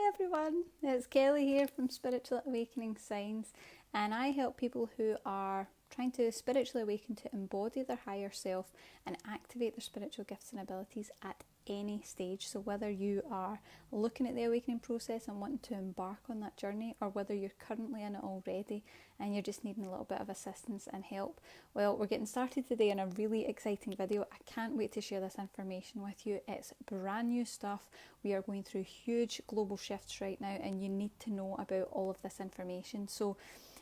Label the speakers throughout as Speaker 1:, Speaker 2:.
Speaker 1: everyone, it's Kelly here from Spiritual Awakening Signs, and I help people who are trying to spiritually awaken to embody their higher self and activate their spiritual gifts and abilities at any stage. So whether you are looking at the awakening process and wanting to embark on that journey, or whether you're currently in it already and you're just needing a little bit of assistance and help, well, we're getting started today in a really exciting video. I can't wait to share this information with you. It's brand new stuff. We are going through huge global shifts right now, and you need to know about all of this information. So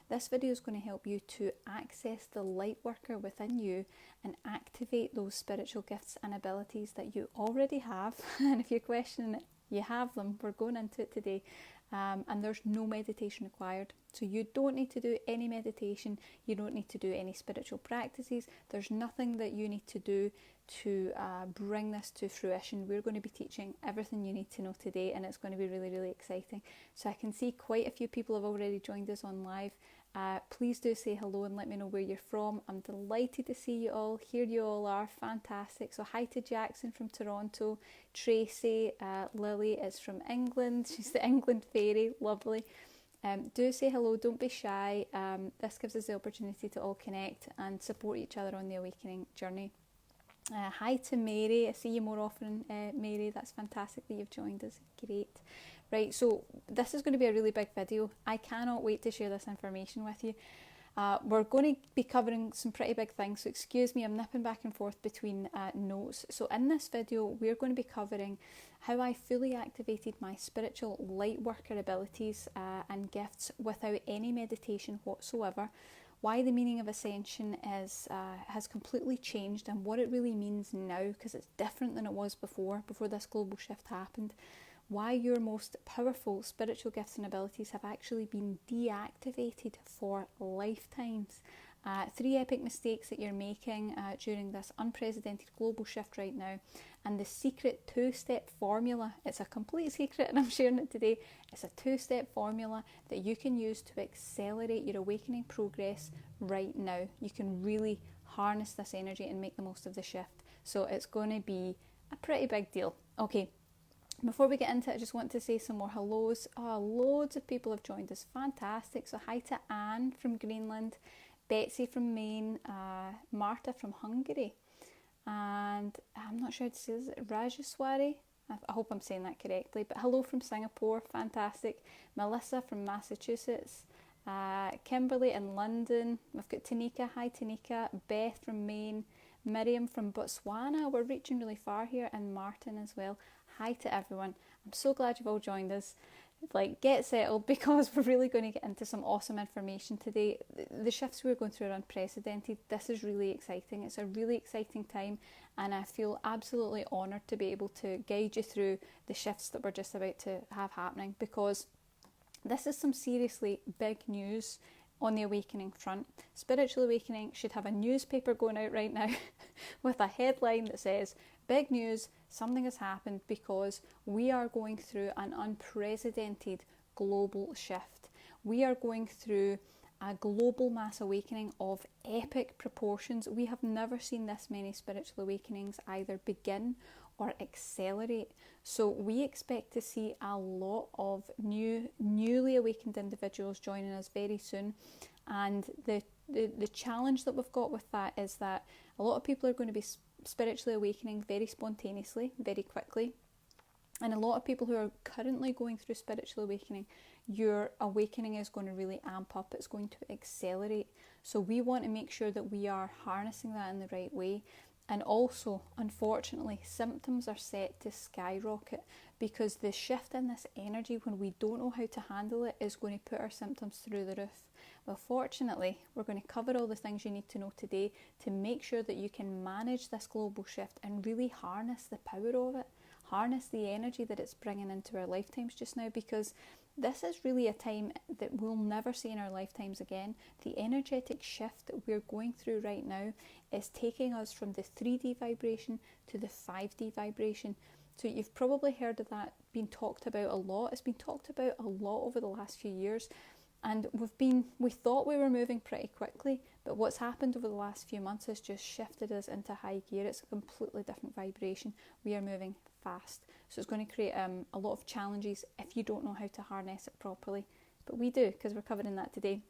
Speaker 1: this video is going to help you to access the light worker within you and activate those spiritual gifts and abilities that you already have. And if you're questioning it, you have them. We're going into it today. And there's no meditation required. So you don't need to do any meditation. You don't need to do any spiritual practices. There's nothing that you need to do to bring this to fruition. We're going to be teaching everything you need to know today, and it's going to be really, really exciting. So I can see quite a few people have already joined us on live. Please do say hello and let me know where you're from. I'm delighted to see you all. Here you all are. Fantastic. So hi to Jackson from Toronto. Tracy, Lily is from England. She's the England fairy. Lovely. Do say hello. Don't be shy. This gives us the opportunity to all connect and support each other on the awakening journey. Hi to Mary. I see you more often, Mary. That's fantastic that you've joined us. Great. Right, so this is going to be a really big video. I cannot wait to share this information with you. We're going to be covering some pretty big things, so excuse me, I'm nipping back and forth between notes. So in this video, we're going to be covering how I fully activated my spiritual light worker abilities and gifts without any meditation whatsoever, why the meaning of Ascension has completely changed and what it really means now, because it's different than it was before this global shift happened. Why your most powerful spiritual gifts and abilities have actually been deactivated for lifetimes. 3 epic mistakes that you're making during this unprecedented global shift right now, and the secret 2-step formula. It's a complete secret and I'm sharing it today. It's a 2-step formula that you can use to accelerate your awakening progress right now. You can really harness this energy and make the most of the shift. So it's going to be a pretty big deal. Okay. Before we get into it, I just want to say some more hellos. Oh, loads of people have joined us. Fantastic. So hi to Anne from Greenland, Betsy from Maine, Marta from Hungary, and I'm not sure how to say this, Rajaswari. I hope I'm saying that correctly. But hello from Singapore. Fantastic. Melissa from Massachusetts, Kimberly in London. We've got Tanika. Hi Tanika. Beth from Maine, Miriam from Botswana. We're reaching really far here, and Martin as well. Hi to everyone. I'm so glad you've all joined us. Get settled, because we're really going to get into some awesome information today. The shifts we're going through are unprecedented. This is really exciting. It's a really exciting time, and I feel absolutely honoured to be able to guide you through the shifts that we're just about to have happening, because this is some seriously big news on the awakening front. Spiritual Awakening should have a newspaper going out right now with a headline that says, "Big news, something has happened," because we are going through an unprecedented global shift. We are going through a global mass awakening of epic proportions. We have never seen this many spiritual awakenings either begin or accelerate. So we expect to see a lot of newly awakened individuals joining us very soon. And the challenge that we've got with that is that a lot of people are going to be spiritually awakening very spontaneously, very quickly. And a lot of people who are currently going through spiritual awakening, your awakening is going to really amp up. It's going to accelerate. So we want to make sure that we are harnessing that in the right way. And also, unfortunately, symptoms are set to skyrocket, because the shift in this energy, when we don't know how to handle it, is going to put our symptoms through the roof. Well, fortunately, we're going to cover all the things you need to know today to make sure that you can manage this global shift and really harness the power of it, harness the energy that it's bringing into our lifetimes just now, because this is really a time that we'll never see in our lifetimes again. The energetic shift that we're going through right now is taking us from the 3D vibration to the 5D vibration. So you've probably heard of that being talked about a lot. It's been talked about a lot over the last few years. And we thought we were moving pretty quickly, but what's happened over the last few months has just shifted us into high gear. It's a completely different vibration. We are moving fast. So it's going to create a lot of challenges if you don't know how to harness it properly. But we do, because we're covering that today.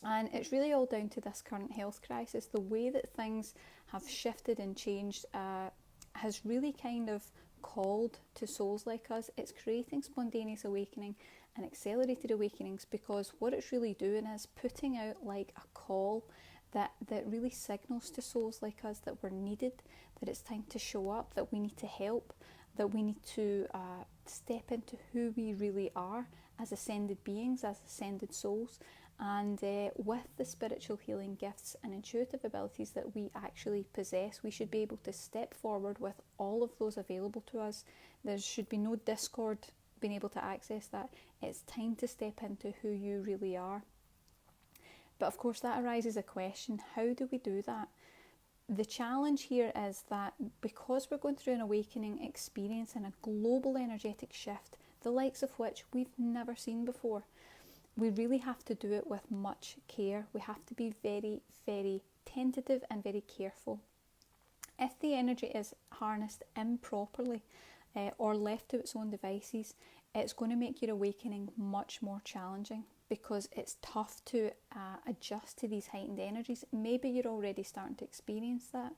Speaker 1: And it's really all down to this current health crisis. The way that things have shifted and changed has really kind of called to souls like us. It's creating spontaneous awakening and accelerated awakenings, because what it's really doing is putting out like a call that really signals to souls like us that we're needed, that it's time to show up, that we need to help, that we need to step into who we really are as ascended beings, as ascended souls. And with the spiritual healing gifts and intuitive abilities that we actually possess, we should be able to step forward with all of those available to us. There should be no discord being able to access that. It's time to step into who you really are. But of course that arises a question, how do we do that? The challenge here is that because we're going through an awakening experience and a global energetic shift, the likes of which we've never seen before, we really have to do it with much care. We have to be very, very tentative and very careful. If the energy is harnessed improperly or left to its own devices, it's going to make your awakening much more challenging, because it's tough to adjust to these heightened energies. Maybe you're already starting to experience that.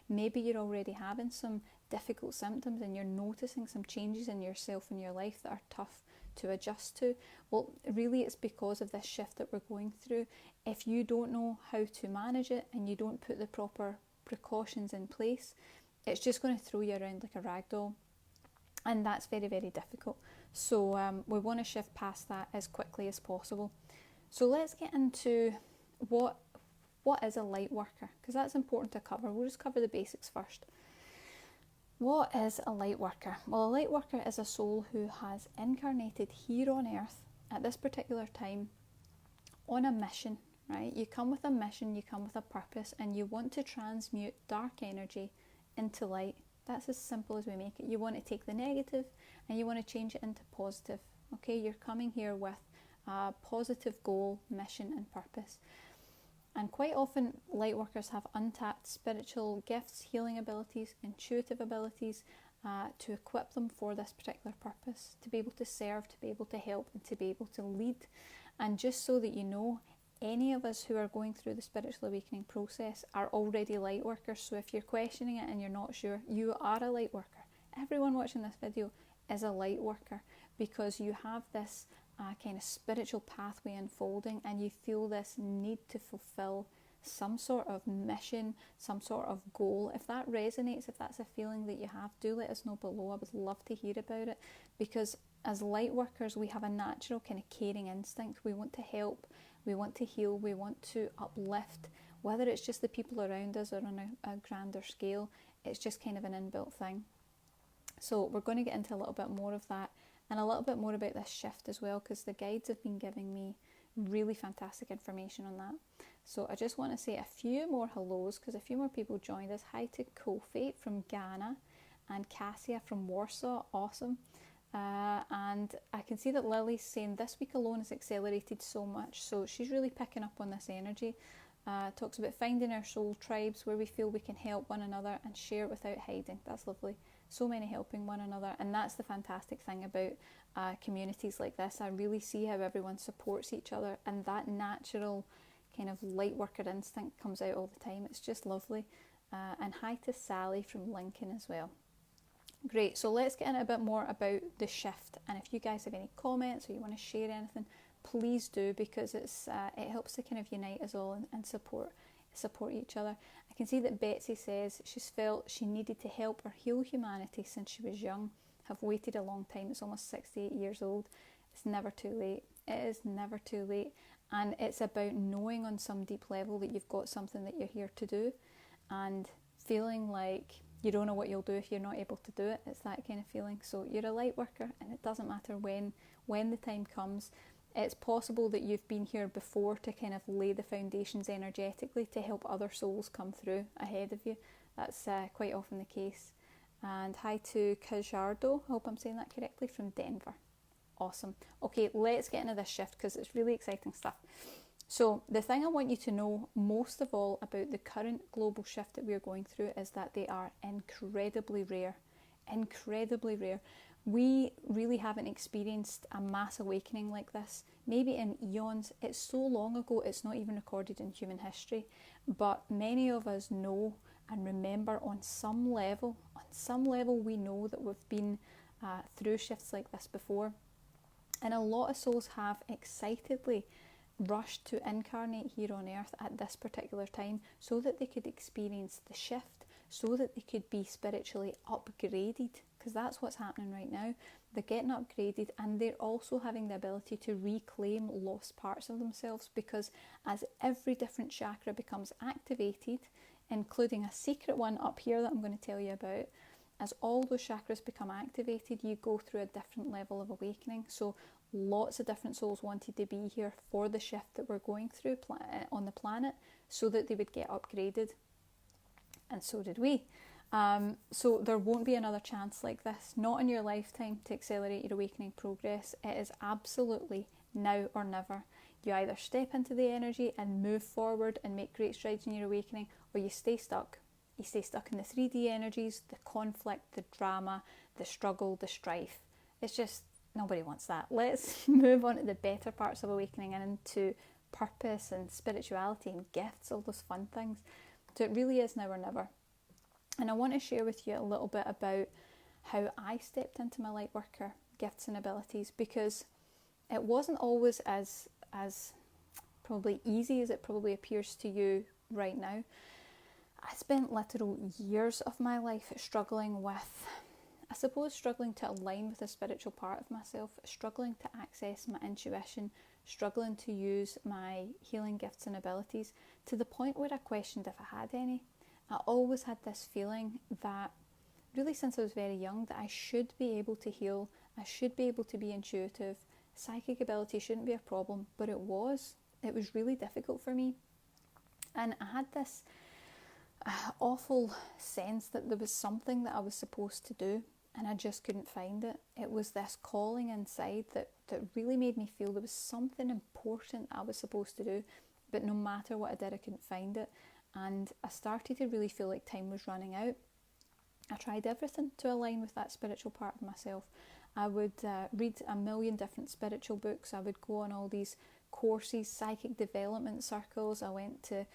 Speaker 1: Maybe you're already having some difficult symptoms and you're noticing some changes in yourself and your life that are tough to adjust to. Well, really it's because of this shift that we're going through. If you don't know how to manage it and you don't put the proper precautions in place, it's just going to throw you around like a rag doll, and that's very, very difficult. So we want to shift past that as quickly as possible. So let's get into what is a light worker, because that's important to cover. We'll just cover the basics first. What is a light worker? Well, a light worker is a soul who has incarnated here on earth at this particular time on a mission, right? You come with a mission, you come with a purpose, and you want to transmute dark energy into light. That's as simple as we make it. You want to take the negative and you want to change it into positive. Okay, you're coming here with a positive goal, mission and purpose. And quite often light workers have untapped spiritual gifts, healing abilities, intuitive abilities to equip them for this particular purpose, to be able to serve, to be able to help and to be able to lead. And just so that you know, any of us who are going through the spiritual awakening process are already light workers. So if you're questioning it and you're not sure, you are a light worker. Everyone watching this video is a light worker, because you have this kind of spiritual pathway unfolding and you feel this need to fulfill some sort of mission, some sort of goal. If that resonates, if that's a feeling that you have, do let us know below. I would love to hear about it, because as light workers we have a natural kind of caring instinct. We want to help, we want to heal, we want to uplift, whether it's just the people around us or on a grander scale. It's just kind of an inbuilt thing. So we're going to get into a little bit more of that and a little bit more about this shift as well, because the guides have been giving me really fantastic information on that. So I just want to say a few more hellos, because a few more people joined us. Hi to Kofi from Ghana and Cassia from Warsaw. Awesome. And I can see that Lily's saying this week alone has accelerated so much. So she's really picking up on this energy. Talks about finding our soul tribes where we feel we can help one another and share without hiding. That's lovely. So many helping one another, and that's the fantastic thing about communities like this. I really see how everyone supports each other, and that natural kind of light worker instinct comes out all the time. It's just lovely. And hi to Sally from Lincoln as well. Great, so let's get in a bit more about the shift, and if you guys have any comments or you want to share anything, please do, because it helps to kind of unite us all and support each other. I can see that Betsy says she's felt she needed to help or heal humanity since she was young. Have waited a long time. It's almost 68 years old. It's never too late. It is never too late. And it's about knowing on some deep level that you've got something that you're here to do, and feeling like you don't know what you'll do if you're not able to do it. It's that kind of feeling. So you're a light worker, and it doesn't matter when the time comes. It's possible that you've been here before to kind of lay the foundations energetically to help other souls come through ahead of you. That's quite often the case. And hi to Cajardo, I hope I'm saying that correctly, from Denver. Awesome. Okay, let's get into this shift because it's really exciting stuff. So the thing I want you to know most of all about the current global shift that we're going through is that they are incredibly rare. Incredibly rare. We really haven't experienced a mass awakening like this, maybe in eons. It's so long ago, it's not even recorded in human history. But many of us know and remember on some level we know that we've been through shifts like this before. And a lot of souls have excitedly rushed to incarnate here on earth at this particular time so that they could experience the shift, so that they could be spiritually upgraded, because that's what's happening right now. They're getting upgraded, and they're also having the ability to reclaim lost parts of themselves, because as every different chakra becomes activated, including a secret one up here that I'm going to tell you about, as all those chakras become activated, you go through a different level of awakening. So lots of different souls wanted to be here for the shift that we're going through on the planet so that they would get upgraded. And so did we. So there won't be another chance like this, not in your lifetime, to accelerate your awakening progress. It is absolutely now or never. You either step into the energy and move forward and make great strides in your awakening, or you stay stuck. You stay stuck in the 3D energies, the conflict, the drama, the struggle, the strife. It's just, nobody wants that. Let's move on to the better parts of awakening and into purpose and spirituality and gifts, all those fun things. So it really is now or never. And I want to share with you a little bit about how I stepped into my light worker gifts and abilities, because it wasn't always as probably easy as it probably appears to you right now. I spent literal years of my life struggling to align with the spiritual part of myself, struggling to access my intuition, struggling to use my healing gifts and abilities, to the point where I questioned if I had any. I always had this feeling that, really since I was very young, that I should be able to heal, I should be able to be intuitive, psychic ability shouldn't be a problem, but it was. It was really difficult for me. And I had this awful sense that there was something that I was supposed to do, and I just couldn't find it. It was this calling inside that really made me feel there was something important I was supposed to do, but no matter what I did, I couldn't find it. And I started to really feel like time was running out. I tried everything to align with that spiritual part of myself. I would read a million different spiritual books. I would go on all these courses, psychic development circles. I went to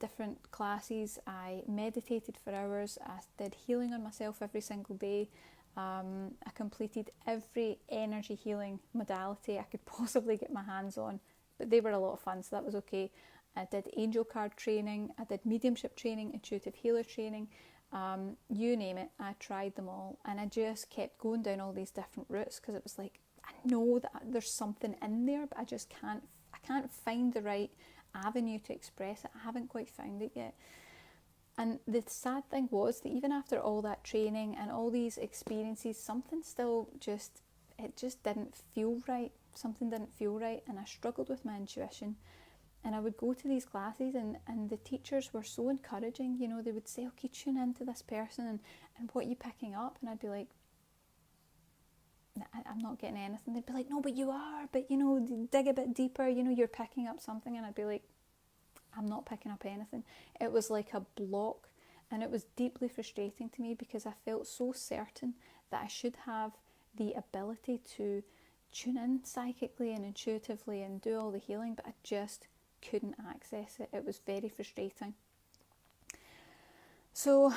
Speaker 1: different classes. I meditated for hours. I did healing on myself every single day. I completed every energy healing modality I could possibly get my hands on, but they were a lot of fun, so that was okay. I did angel card training, I did mediumship training, intuitive healer training, you name it, I tried them all, and I just kept going down all these different routes, because it was like, I know that there's something in there, but I just can't find the right avenue to express it. I haven't quite found it yet. And the sad thing was that even after all that training and all these experiences, something still just didn't feel right. Something didn't feel right, and I struggled with my intuition. And I would go to these classes, and the teachers were so encouraging. You know, they would say, okay, tune into this person and what are you picking up? And I'd be like, I'm not getting anything. They'd be like, no, but you are, but you know, dig a bit deeper, you know, you're picking up something. And I'd be like, I'm not picking up anything. It was like a block, and it was deeply frustrating to me, because I felt so certain that I should have the ability to tune in psychically and intuitively and do all the healing, but I just couldn't access it. It was very frustrating. So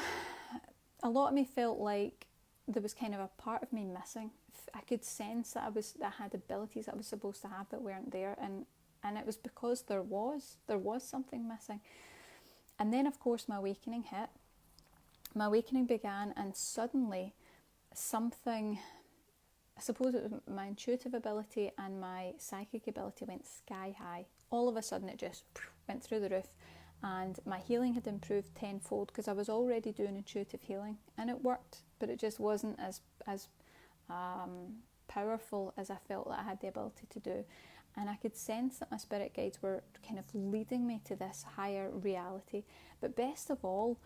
Speaker 1: a lot of me felt like there was kind of a part of me missing. I could sense that I had abilities that I was supposed to have that weren't there, and it was because there was something missing. And then of course my awakening hit. My awakening began, and suddenly something, I suppose it was my intuitive ability and my psychic ability, went sky high. All of a sudden it just went through the roof, and my healing had improved tenfold, because I was already doing intuitive healing and it worked, but it just wasn't as powerful as I felt that I had the ability to do. And I could sense that my spirit guides were kind of leading me to this higher reality. But best of all,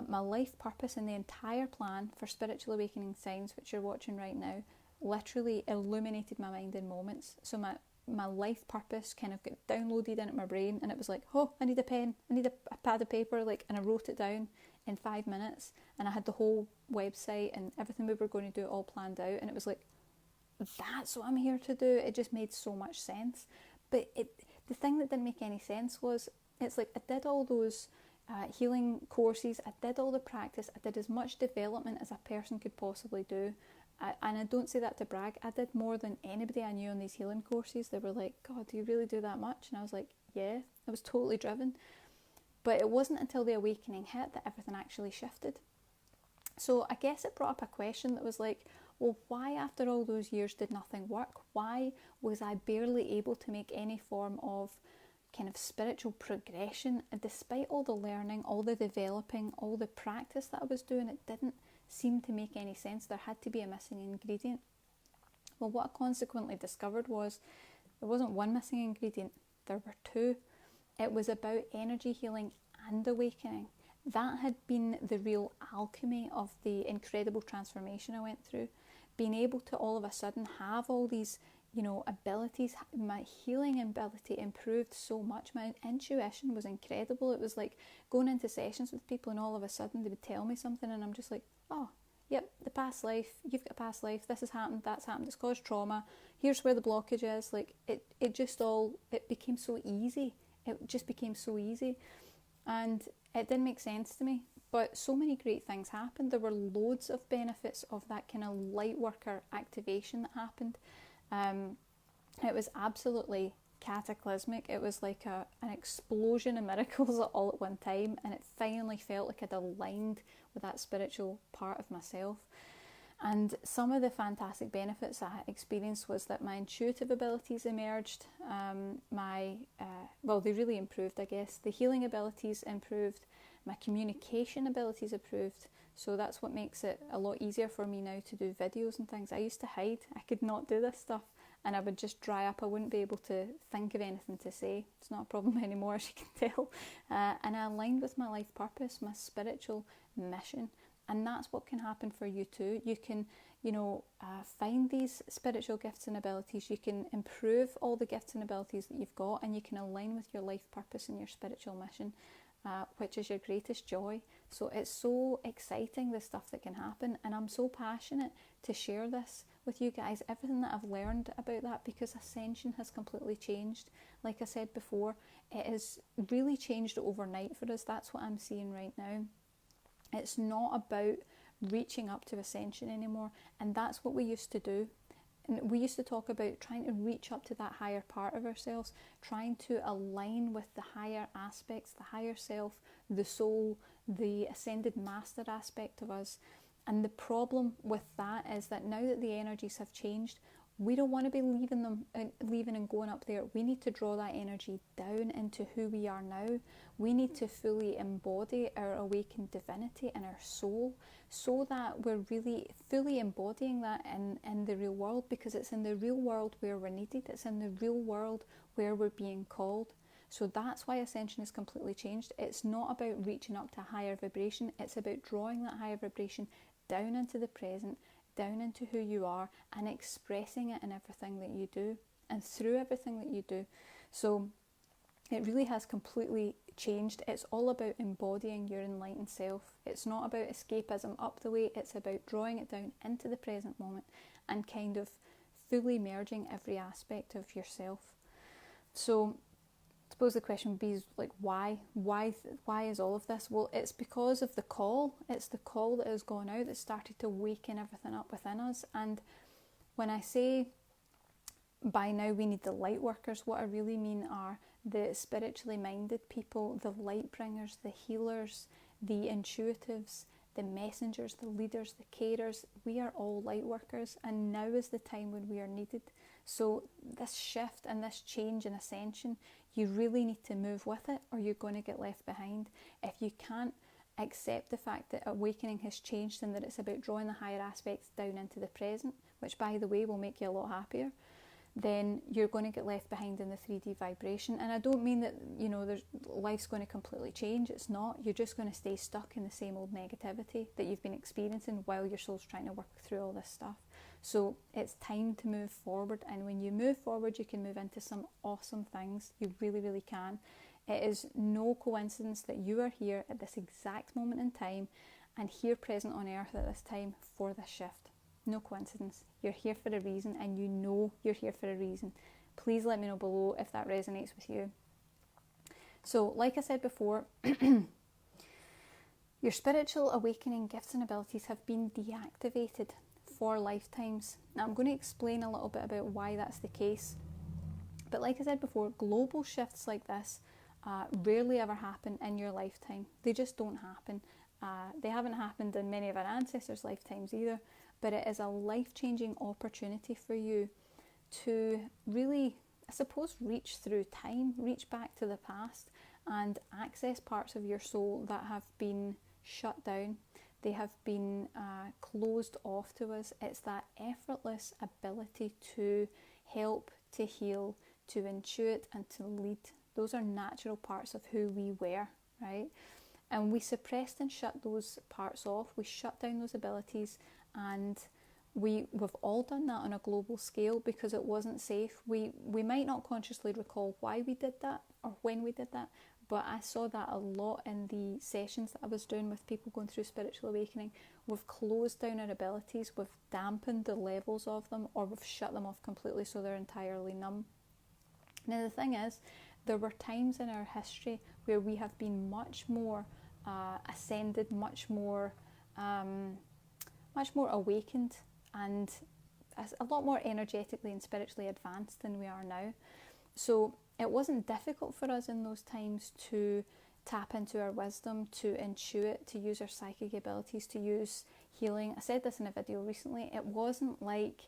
Speaker 1: my life purpose and the entire plan for Spiritual Awakening Signs, which you're watching right now, literally illuminated my mind in moments. So my life purpose kind of got downloaded into my brain, and it was like, oh, I need a pen, I need a pad of paper, like, and I wrote it down in 5 minutes, and I had the whole website and everything we were going to do all planned out, and it was like, that's what I'm here to do. It just made so much sense. But the thing that didn't make any sense was, it's like I did all those healing courses, I did all the practice, I did as much development as a person could possibly do. And I don't say that to brag, I did more than anybody I knew on these healing courses. They were like, God, do you really do that much? And I was like, yeah, I was totally driven. But it wasn't until the awakening hit that everything actually shifted. So I guess it brought up a question that was like, well, why after all those years did nothing work? Why was I barely able to make any form of kind of spiritual progression? And despite all the learning, all the developing, all the practice that I was doing, it didn't seem to make any sense. There had to be a missing ingredient. Well, what I consequently discovered was there wasn't one missing ingredient, there were two. It was about energy healing and awakening. That had been the real alchemy of the incredible transformation I went through. Being able to all of a sudden have all these, abilities. My healing ability improved so much. My intuition was incredible. It was like going into sessions with people and all of a sudden they would tell me something and I'm just like, oh, yep, the past life, you've got a past life, this has happened, that's happened, it's caused trauma, here's where the blockage is. Like it became so easy. It just became so easy. And it didn't make sense to me, but so many great things happened. There were loads of benefits of that kind of light worker activation that happened. It was absolutely cataclysmic. It was like an explosion of miracles all at one time, and it finally felt like I'd aligned with that spiritual part of myself. And some of the fantastic benefits I experienced was that my intuitive abilities emerged. They really improved, I guess. The healing abilities improved. My communication abilities improved. So that's what makes it a lot easier for me now to do videos and things. I used to hide. I could not do this stuff. And I would just dry up. I wouldn't be able to think of anything to say. It's not a problem anymore, as you can tell. And I aligned with my life purpose, my spiritual mission. And that's what can happen for you too. You can, find these spiritual gifts and abilities. You can improve all the gifts and abilities that you've got, and you can align with your life purpose and your spiritual mission, which is your greatest joy. So it's so exciting, the stuff that can happen. And I'm so passionate to share this with you guys, everything that I've learned about that, because Ascension has completely changed. Like I said before, it has really changed overnight for us. That's what I'm seeing right now. It's not about reaching up to Ascension anymore, and that's what we used to do. And we used to talk about trying to reach up to that higher part of ourselves, trying to align with the higher aspects, the higher self, the soul, the ascended master aspect of us. And the problem with that is that now that the energies have changed, we don't want to be leaving and going up there. We need to draw that energy down into who we are now. We need to fully embody our awakened divinity and our soul, so that we're really fully embodying that in the real world, because it's in the real world where we're needed. It's in the real world where we're being called. So that's why Ascension has completely changed. It's not about reaching up to a higher vibration. It's about drawing that higher vibration down into the present, down into who you are, and expressing it in everything that you do and through everything that you do. So it really has completely changed. It's all about embodying your enlightened self. It's not about escapism up the way. It's about drawing it down into the present moment and kind of fully merging every aspect of yourself. So I suppose the question would be like, why is all of this? Well, it's because of the call. It's the call that has gone out that started to waken everything up within us. And when I say by now we need the light workers, what I really mean are the spiritually minded people, the light bringers, the healers, the intuitives, the messengers, the leaders, the carers. We are all light workers, and now is the time when we are needed. So this shift and this change in Ascension, you really need to move with it, or you're going to get left behind. If you can't accept the fact that Awakening has changed and that it's about drawing the higher aspects down into the present, which by the way will make you a lot happier, then you're going to get left behind in the 3D vibration. And I don't mean that, life's going to completely change. It's not. You're just going to stay stuck in the same old negativity that you've been experiencing while your soul's trying to work through all this stuff. So it's time to move forward, and when you move forward, you can move into some awesome things. You really, really can. It is no coincidence that you are here at this exact moment in time and here present on earth at this time for this shift. No coincidence. You're here for a reason, and you know you're here for a reason. Please let me know below if that resonates with you. So, like I said before, your spiritual awakening gifts and abilities have been deactivated for lifetimes. Now, I'm going to explain a little bit about why that's the case. But like I said before, global shifts like this rarely ever happen in your lifetime. They just don't happen. They haven't happened in many of our ancestors' lifetimes either. But it is a life-changing opportunity for you to really, I suppose, reach through time, reach back to the past and access parts of your soul that have been shut down. They have been closed off to us. It's that effortless ability to help, to heal, to intuit and to lead. Those are natural parts of who we were, right? And we suppressed and shut those parts off. We shut down those abilities, and we've all done that on a global scale because it wasn't safe. We might not consciously recall why we did that or when we did that, but I saw that a lot in the sessions that I was doing with people going through spiritual awakening. We've closed down our abilities, we've dampened the levels of them, or we've shut them off completely so they're entirely numb. Now the thing is, there were times in our history where we have been much more ascended, much more awakened, and a lot more energetically and spiritually advanced than we are now. So it wasn't difficult for us in those times to tap into our wisdom, to intuit, to use our psychic abilities, to use healing. I said this in a video recently. It wasn't like,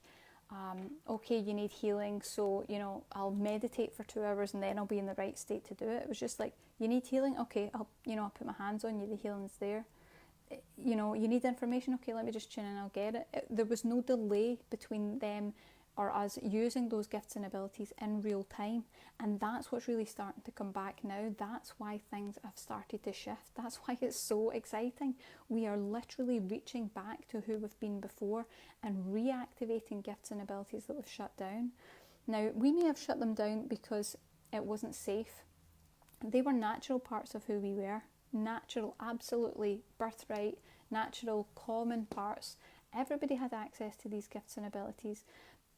Speaker 1: okay, you need healing, so, I'll meditate for 2 hours and then I'll be in the right state to do it. It was just like, you need healing? Okay, I'll put my hands on you, the healing's there. You need information? Okay, let me just tune in, I'll get it. There was no delay between them or us using those gifts and abilities in real time, and that's what's really starting to come back now. That's why things have started to shift. That's why it's so exciting. We are literally reaching back to who we've been before and reactivating gifts and abilities that we've shut down. Now, we may have shut them down because it wasn't safe. They were natural parts of who we were. Natural, absolutely birthright, natural, common parts. Everybody had access to these gifts and abilities,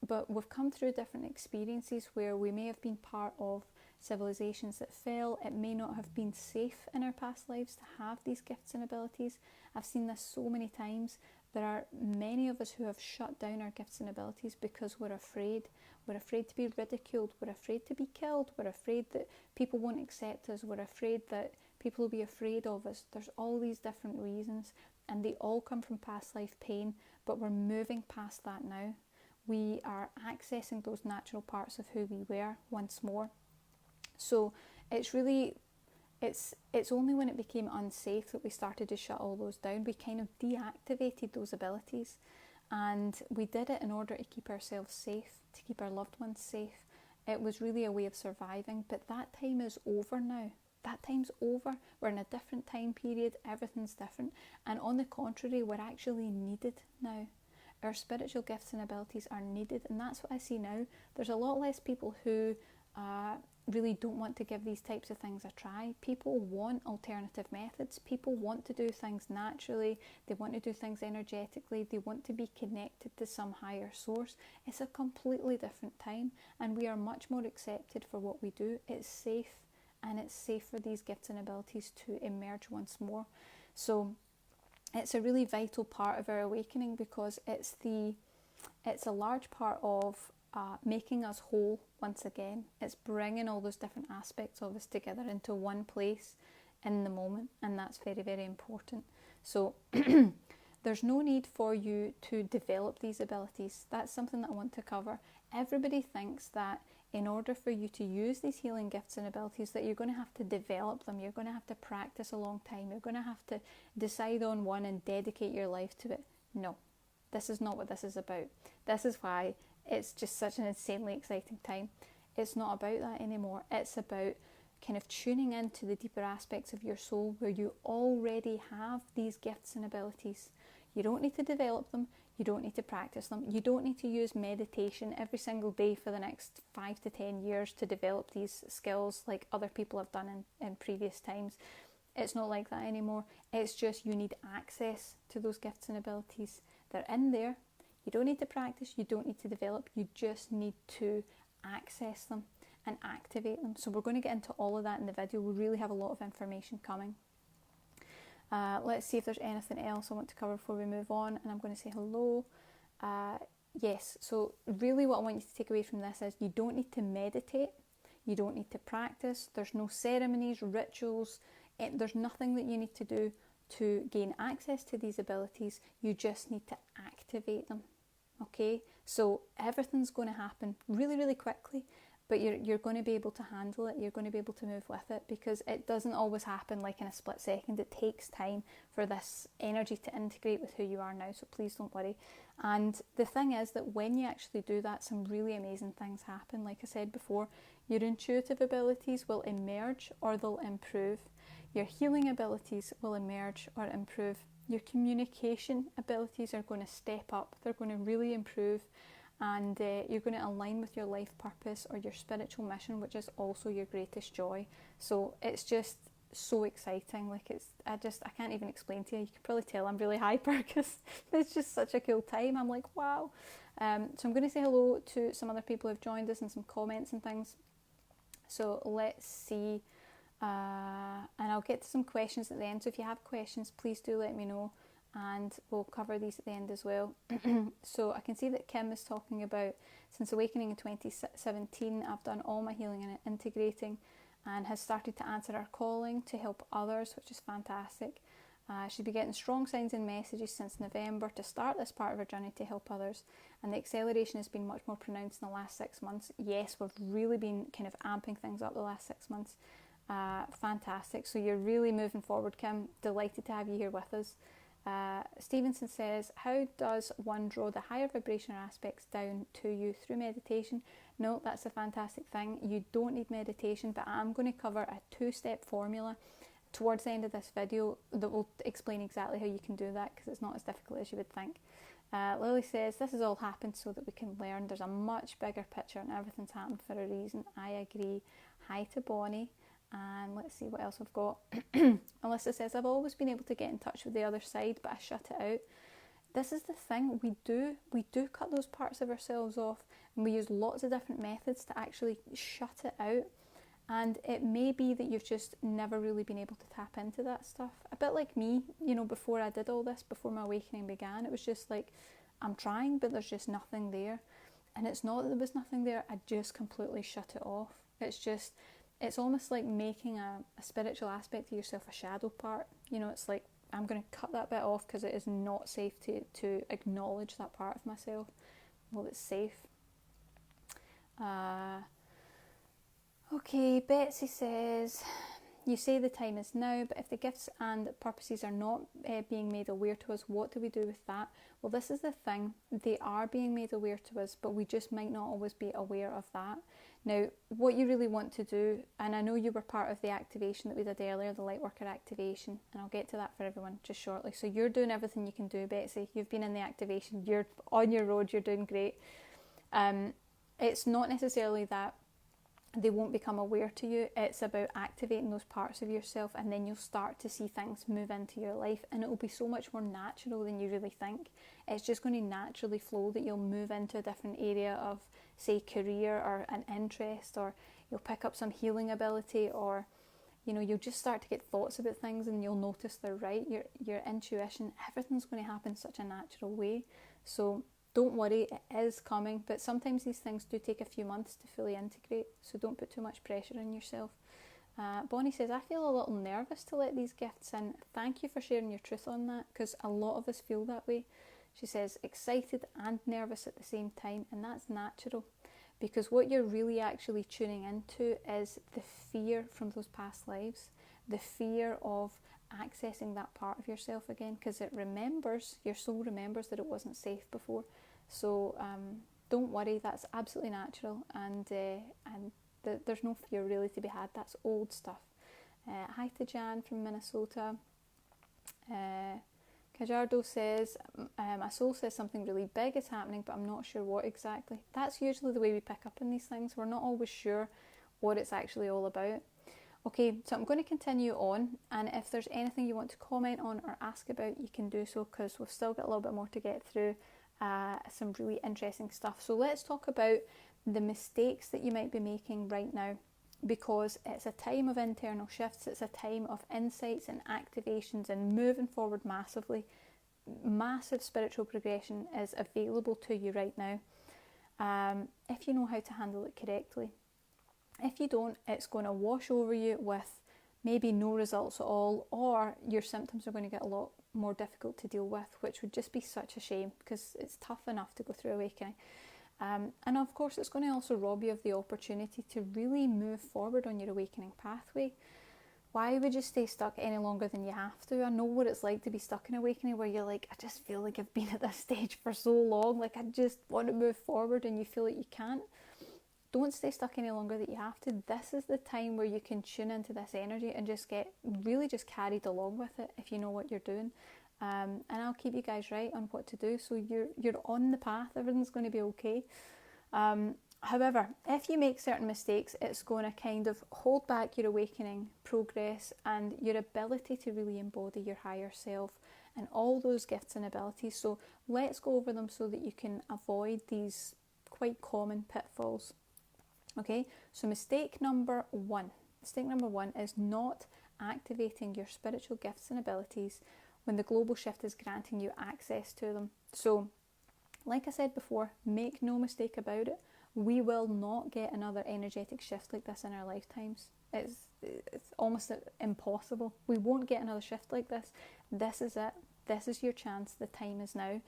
Speaker 1: but we've come through different experiences where we may have been part of civilizations that fell. It may not have been safe in our past lives to have these gifts and abilities. I've seen this so many times. There are many of us who have shut down our gifts and abilities because we're afraid. We're afraid to be ridiculed. We're afraid to be killed. We're afraid that people won't accept us. We're afraid that people will be afraid of us. There's all these different reasons, and they all come from past life pain, but we're moving past that now. We are accessing those natural parts of who we were once more. So it's only when it became unsafe that we started to shut all those down. We kind of deactivated those abilities, and we did it in order to keep ourselves safe, to keep our loved ones safe. It was really a way of surviving, but that time is over now. That time's over. We're in a different time period. Everything's different. And on the contrary, we're actually needed now. Our spiritual gifts and abilities are needed, and that's what I see now. There's a lot less people who really don't want to give these types of things a try. People want alternative methods. People want to do things naturally. They want to do things energetically. They want to be connected to some higher source. It's a completely different time, and we are much more accepted for what we do. It's safe, and it's safe for these gifts and abilities to emerge once more. So it's a really vital part of our awakening, because it's a large part of making us whole once again. It's bringing all those different aspects of us together into one place in the moment, and that's very, very important. So there's no need for you to develop these abilities. That's something that I want to cover. Everybody thinks that in order for you to use these healing gifts and abilities that you're going to have to develop them, you're going to have to practice a long time, you're going to have to decide on one and dedicate your life to it. No, this is not what this is about. This is why it's just such an insanely exciting time. It's not about that anymore. It's about kind of tuning into the deeper aspects of your soul where you already have these gifts and abilities. You don't need to develop them. You don't need to practice them. You don't need to use meditation every single day for the next 5 to 10 years to develop these skills like other people have done in previous times. It's not like that anymore. It's just you need access to those gifts and abilities. They're in there. You don't need to practice. You don't need to develop. You just need to access them and activate them. So we're going to get into all of that in the video. We really have a lot of information coming. Let's see if there's anything else I want to cover before we move on. And I'm going to say hello. Yes, so really what I want you to take away from this is you don't need to meditate. You don't need to practice. There's no ceremonies, rituals. There's nothing that you need to do to gain access to these abilities. You just need to activate them. Okay? So everything's going to happen really, really quickly. But you're going to be able to handle it. You're going to be able to move with it because it doesn't always happen like in a split second. It takes time for this energy to integrate with who you are now. So please don't worry. And the thing is that when you actually do that, some really amazing things happen. Like I said before, your intuitive abilities will emerge or they'll improve. Your healing abilities will emerge or improve. Your communication abilities are going to step up. They're going to really improve. And you're going to align with your life purpose or your spiritual mission, which is also your greatest joy. So it's just so exciting. Like I can't even explain to you. You can probably tell I'm really hyper because it's just such a cool time. I'm like, wow. So I'm going to say hello to some other people who've joined us and some comments and things. So let's see. And I'll get to some questions at the end. So if you have questions, please do let me know. And we'll cover these at the end as well. So I can see that Kim is talking about, since Awakening in 2017, I've done all my healing and integrating and has started to answer our calling to help others, which is fantastic. She's been getting strong signs and messages since November to start this part of her journey to help others. And the acceleration has been much more pronounced in the last 6 months. Yes, we've really been kind of amping things up the last 6 months. Fantastic. So you're really moving forward, Kim. Delighted to have you here with us. Stevenson says, how does one draw the higher vibrational aspects down to you through meditation? No, that's a fantastic thing. You don't need meditation, but I'm going to cover a 2-step formula towards the end of this video that will explain exactly how you can do that because it's not as difficult as you would think. Lily says, this has all happened so that we can learn. There's a much bigger picture and everything's happened for a reason. I agree. Hi to Bonnie. And let's see what else I've got. Alyssa says, I've always been able to get in touch with the other side, but I shut it out. This is the thing, we do cut those parts of ourselves off, and we use lots of different methods to actually shut it out. And it may be that you've just never really been able to tap into that stuff. A bit like me, before I did all this, before my awakening began, it was just like, I'm trying, but there's just nothing there. And it's not that there was nothing there, I just completely shut it off. It's almost like making a spiritual aspect of yourself a shadow part. It's like, I'm going to cut that bit off because it is not safe to acknowledge that part of myself. Well, it's safe. Okay, Betsy says, you say the time is now, but if the gifts and purposes are not being made aware to us, what do we do with that? Well, this is the thing. They are being made aware to us, but we just might not always be aware of that. Now, what you really want to do, and I know you were part of the activation that we did earlier, the Lightworker activation, and I'll get to that for everyone just shortly. So you're doing everything you can do, Betsy. You've been in the activation. You're on your road. You're doing great. It's not necessarily that they won't become aware to you. It's about activating those parts of yourself, and then you'll start to see things move into your life, and it will be so much more natural than you really think. It's just going to naturally flow that you'll move into a different area of, say, career or an interest, or you'll pick up some healing ability, or you'll just start to get thoughts about things and you'll notice they're right. Your intuition, everything's going to happen in such a natural way. So don't worry, it is coming, but sometimes these things do take a few months to fully integrate, so don't put too much pressure on yourself. Bonnie says, I feel a little nervous to let these gifts in. Thank you for sharing your truth on that, because a lot of us feel that way. She says, excited and nervous at the same time, and that's natural, because what you're really actually tuning into is the fear from those past lives, the fear of accessing that part of yourself again, because your soul remembers that it wasn't safe before. So don't worry, that's absolutely natural, and there's no fear really to be had. That's old stuff. Hi to Jan from Minnesota. Cajardo says, my soul says something really big is happening, but I'm not sure what exactly. That's usually the way we pick up on these things. We're not always sure what it's actually all about. Okay, so I'm going to continue on, and if there's anything you want to comment on or ask about, you can do so, because we've still got a little bit more to get through, some really interesting stuff. So let's talk about the mistakes that you might be making right now, because it's a time of internal shifts, it's a time of insights and activations and moving forward massively. Massive spiritual progression is available to you right now, if you know how to handle it correctly. If you don't, it's going to wash over you with maybe no results at all, or your symptoms are going to get a lot more difficult to deal with, which would just be such a shame, because it's tough enough to go through awakening. And of course, it's going to also rob you of the opportunity to really move forward on your awakening pathway. Why would you stay stuck any longer than you have to? I know what it's like to be stuck in awakening, where you're like, I just feel like I've been at this stage for so long, like I just want to move forward, and you feel like you can't. Don't stay stuck any longer than you have to. This is the time where you can tune into this energy and just get really just carried along with it if you know what you're doing. And I'll keep you guys right on what to do, so you're on the path. Everything's going to be okay. However, if you make certain mistakes, it's going to kind of hold back your awakening progress and your ability to really embody your higher self and all those gifts and abilities. So let's go over them so that you can avoid these quite common pitfalls. Okay, so mistake number one is not activating your spiritual gifts and abilities when the global shift is granting you access to them. So, like I said before, make no mistake about it, we will not get another energetic shift like this in our lifetimes. It's almost impossible. We won't get another shift like this. This is it. This is your chance. The time is now.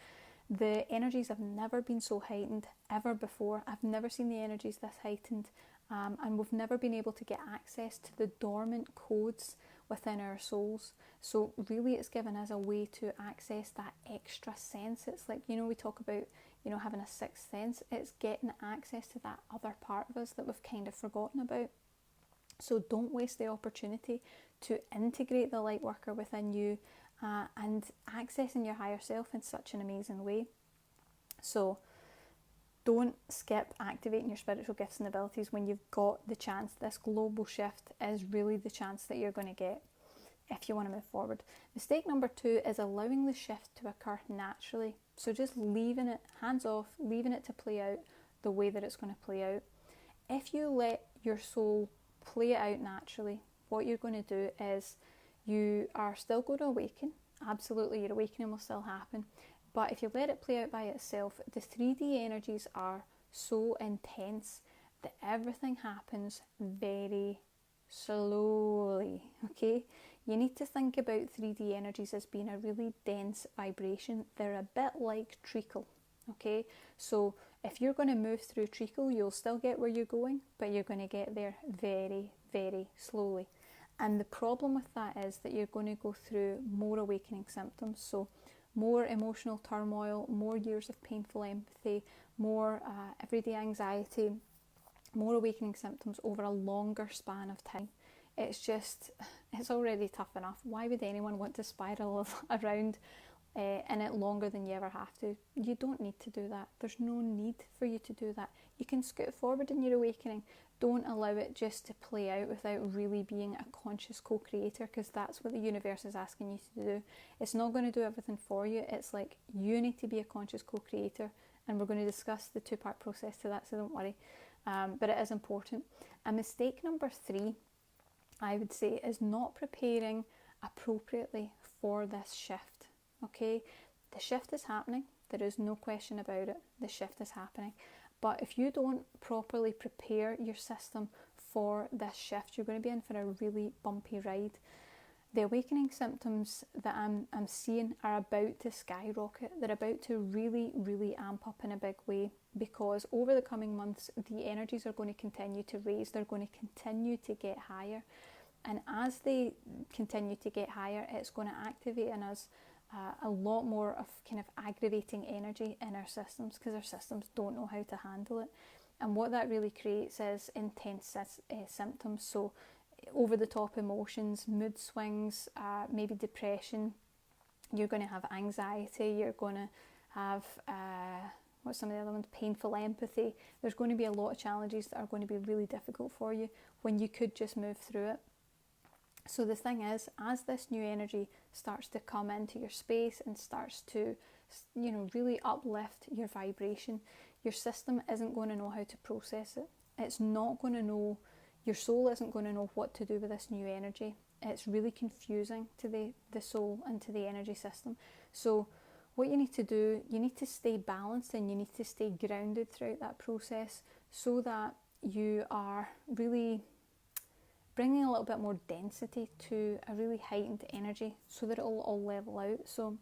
Speaker 1: The energies have never been so heightened ever before. I've never seen the energies this heightened, and we've never been able to get access to the dormant codes within our souls. So really it's given us a way to access that extra sense. It's like, we talk about, having a sixth sense. It's getting access to that other part of us that we've kind of forgotten about. So don't waste the opportunity to integrate the light worker within you, and accessing your higher self in such an amazing way. So don't skip activating your spiritual gifts and abilities when you've got the chance. This global shift is really the chance that you're going to get if you want to move forward. Mistake number 2 is allowing the shift to occur naturally. So just leaving it hands off, leaving it to play out the way that it's going to play out. If you let your soul play it out naturally, what you're going to do is you are still going to awaken. Absolutely, your awakening will still happen. But if you let it play out by itself, the 3D energies are so intense that everything happens very slowly, okay? You need to think about 3D energies as being a really dense vibration. They're a bit like treacle, okay? So if you're going to move through treacle, you'll still get where you're going, but you're going to get there very, very slowly. And the problem with that is that you're going to go through more awakening symptoms. So more emotional turmoil, more years of painful empathy, more everyday anxiety, more awakening symptoms over a longer span of time. It's already tough enough. Why would anyone want to spiral around in it longer than you ever have to? You don't need to do that. There's no need for you to do that. You can scoot forward in your awakening. Don't allow it just to play out without really being a conscious co-creator, because that's what the universe is asking you to do. It's not going to do everything for you. It's like you need to be a conscious co-creator, and we're going to discuss the 2-part process to that, so don't worry. But it is important. And mistake number 3, I would say, is not preparing appropriately for this shift. Okay, the shift is happening. There is no question about it. The shift is happening. But if you don't properly prepare your system for this shift, you're going to be in for a really bumpy ride. The awakening symptoms that I'm seeing are about to skyrocket. They're about to really, really amp up in a big way, because over the coming months, the energies are going to continue to raise. They're going to continue to get higher. And as they continue to get higher, it's going to activate in us a lot more of kind of aggravating energy in our systems, because our systems don't know how to handle it. And what that really creates is intense symptoms. So over the top emotions, mood swings, maybe depression, you're going to have anxiety, you're going to have, what's some of the other ones, painful empathy. There's going to be a lot of challenges that are going to be really difficult for you when you could just move through it. So the thing is, as this new energy starts to come into your space and starts to, really uplift your vibration, your system isn't going to know how to process it. It's not going to know, your soul isn't going to know what to do with this new energy. It's really confusing to the soul and to the energy system. So what you need to do, you need to stay balanced and you need to stay grounded throughout that process so that you are really bringing a little bit more density to a really heightened energy so that it'll all level out. So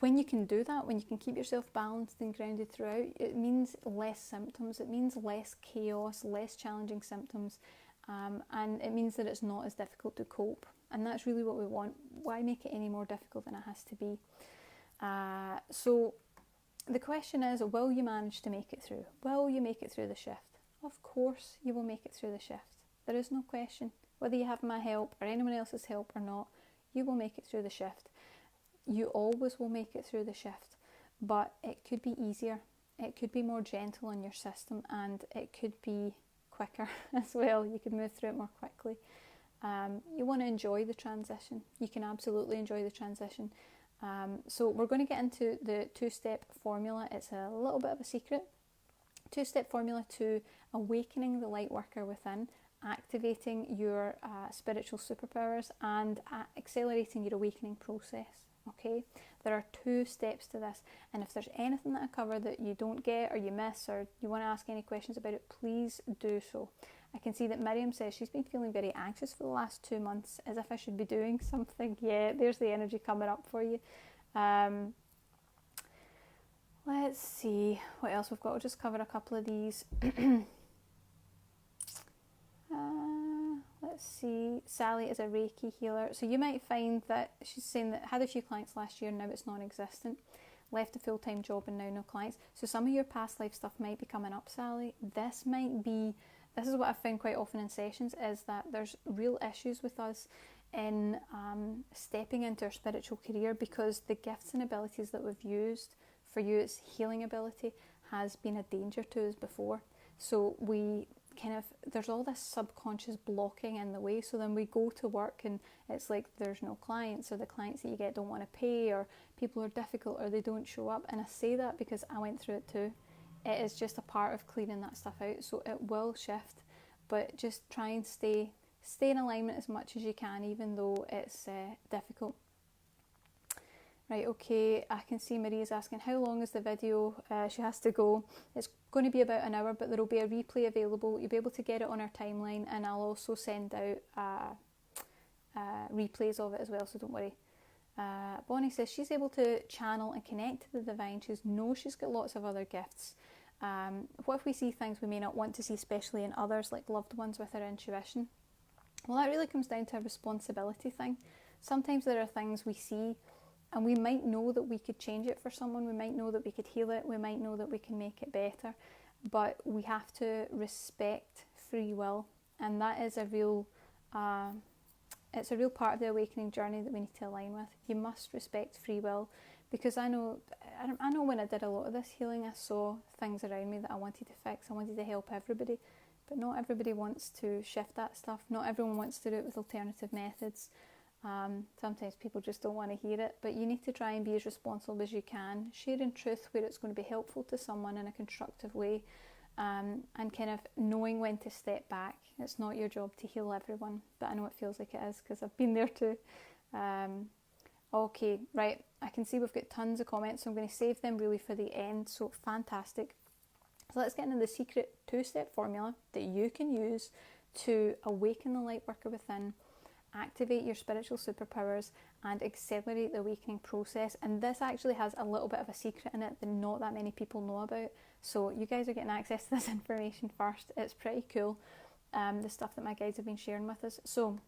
Speaker 1: when you can do that, when you can keep yourself balanced and grounded throughout, it means less symptoms, it means less chaos, less challenging symptoms, and it means that it's not as difficult to cope. And that's really what we want. Why make it any more difficult than it has to be? So the question is, will you manage to make it through? Will you make it through the shift? Of course you will make it through the shift. There is no question. Whether you have my help or anyone else's help or not, you will make it through the shift. You always will make it through the shift, but it could be easier. It could be more gentle on your system, and it could be quicker as well. You could move through it more quickly. You want to enjoy the transition. You can absolutely enjoy the transition. So we're going to get into the 2-step formula. It's a little bit of a secret. 2-step formula to awakening the light worker within, activating your spiritual superpowers, and accelerating your awakening process. Okay, there are 2 steps to this, and if there's anything that I cover that you don't get or you miss or you want to ask any questions about it, please do so. I can see that Miriam says she's been feeling very anxious for the last 2 months, as if I should be doing something. Yeah, there's the energy coming up for you. Let's see what else we've got. I'll just cover a couple of these. Let's see, Sally is a Reiki healer. So you might find that she's saying that had a few clients last year, now it's non-existent. Left a full-time job and now no clients. So some of your past life stuff might be coming up, Sally. This is what I've found quite often in sessions, is that there's real issues with us in stepping into our spiritual career, because the gifts and abilities that we've used for you, its healing ability, has been a danger to us before. So there's all this subconscious blocking in the way. So then we go to work and it's like there's no clients, or the clients that you get don't want to pay, or people are difficult, or they don't show up. And I say that because I went through it too. It is just a part of clearing that stuff out. So it will shift, but just try and stay in alignment as much as you can, even though it's difficult. Right, okay, I can see Maria's asking how long is the video. She has to go. It's going to be about an hour, but there will be a replay available. You'll be able to get it on our timeline, and I'll also send out replays of it as well, so don't worry. Bonnie says she's able to channel and connect to the divine. She knows she's got lots of other gifts. What if we see things we may not want to see, especially in others, like loved ones, with our intuition? Well, that really comes down to a responsibility thing. Sometimes there are things we see, and we might know that we could change it for someone, we might know that we could heal it, we might know that we can make it better, but we have to respect free will, and that is a real part of the awakening journey that we need to align with. You must respect free will, because I know when I did a lot of this healing, I saw things around me that I wanted to fix. I wanted to help everybody, but not everybody wants to shift that stuff. Not everyone wants to do it with alternative methods. Sometimes people just don't want to hear it, but you need to try and be as responsible as you can, sharing truth where it's going to be helpful to someone in a constructive way, and kind of knowing when to step back. It's not your job to heal everyone, but I know it feels like it is, because I've been there too. Okay, right, I can see we've got tons of comments, so I'm going to save them really for the end. So fantastic. So let's get into the secret 2-step formula that you can use to awaken the light worker within, activate your spiritual superpowers, and accelerate the awakening process. And this actually has a little bit of a secret in it that not that many people know about. So you guys are getting access to this information first. It's pretty cool, the stuff that my guides have been sharing with us. So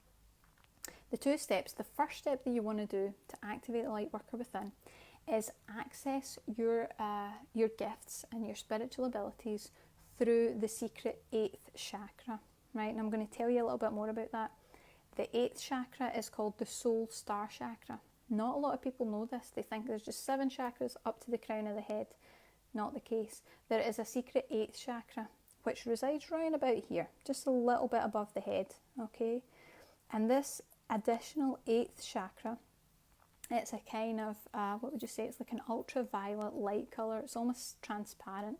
Speaker 1: the 2 steps, the first step that you want to do to activate the light worker within is access your gifts and your spiritual abilities through the secret 8th chakra, right? And I'm going to tell you a little bit more about that. The 8th chakra is called the soul star chakra, Not a lot of people know this. They think there's just 7 chakras up to the crown of the head. Not the case. There is a secret 8th chakra, which resides round about here, just a little bit above the head, okay? And this additional 8th chakra, it's a kind of, what would you say, it's like an ultraviolet light colour. It's almost transparent.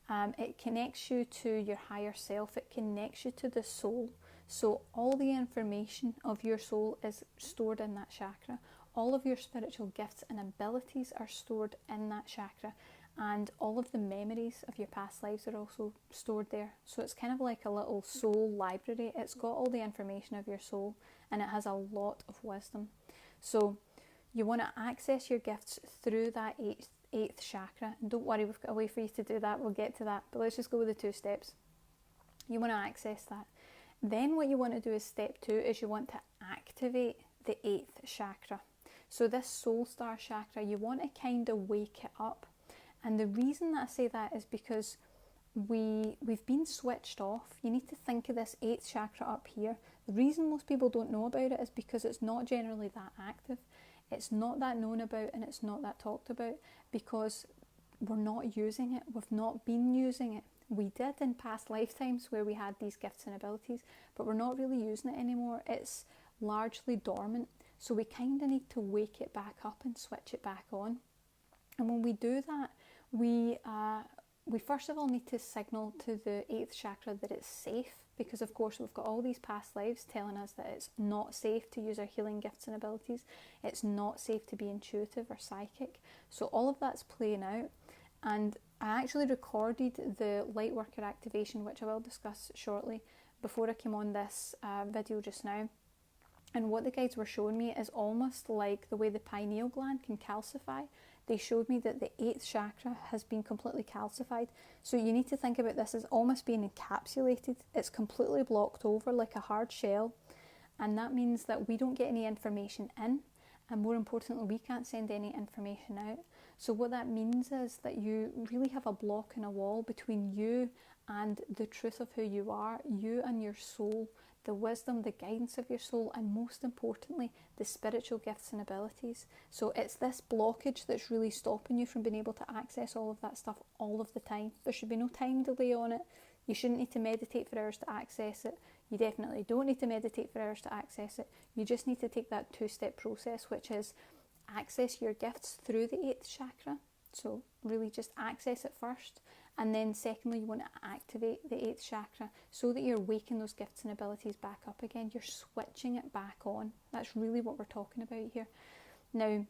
Speaker 1: It connects you to your higher self. It connects you to the soul. So all the information of your soul is stored in that chakra. All of your spiritual gifts and abilities are stored in that chakra. And all of the memories of your past lives are also stored there. So it's kind of like a little soul library. It's got all the information of your soul, and it has a lot of wisdom. So you want to access your gifts through that 8th chakra. And don't worry, we've got a way for you to do that. We'll get to that. But let's just go with the 2 steps. You want to access that. Then what you want to do is step 2 is you want to activate the 8th chakra. So this soul star chakra, you want to kind of wake it up. And the reason that I say that is because we've been switched off. You need to think of this 8th chakra up here. The reason most people don't know about it is because it's not generally that active. It's not that known about, and it's not that talked about because we're not using it. We've not been using it. We did in past lifetimes where we had these gifts and abilities, but we're not really using it anymore. It's largely dormant. So we kind of need to wake it back up and switch it back on. And when we do that, we first of all need to signal to the 8th chakra that it's safe, because of course we've got all these past lives telling us that it's not safe to use our healing gifts and abilities. It's not safe to be intuitive or psychic. So all of that's playing out. And I actually recorded the Lightworker activation, which I will discuss shortly, before I came on this video just now. And what the guides were showing me is almost like the way the pineal gland can calcify. They showed me that the 8th chakra has been completely calcified. So you need to think about this as almost being encapsulated. It's completely blocked over like a hard shell. And that means that we don't get any information in. And more importantly, we can't send any information out. So what that means is that you really have a block and a wall between you and the truth of who you are, you and your soul, the wisdom, the guidance of your soul, and most importantly, the spiritual gifts and abilities. So it's this blockage that's really stopping you from being able to access all of that stuff all of the time. There should be no time delay on it. You shouldn't need to meditate for hours to access it. You definitely don't need to meditate for hours to access it. You just need to take that 2-step process, which is access your gifts through the 8th chakra. So really just access it first. And then secondly, you want to activate the 8th chakra so that you're waking those gifts and abilities back up again. You're switching it back on. That's really what we're talking about here. Now,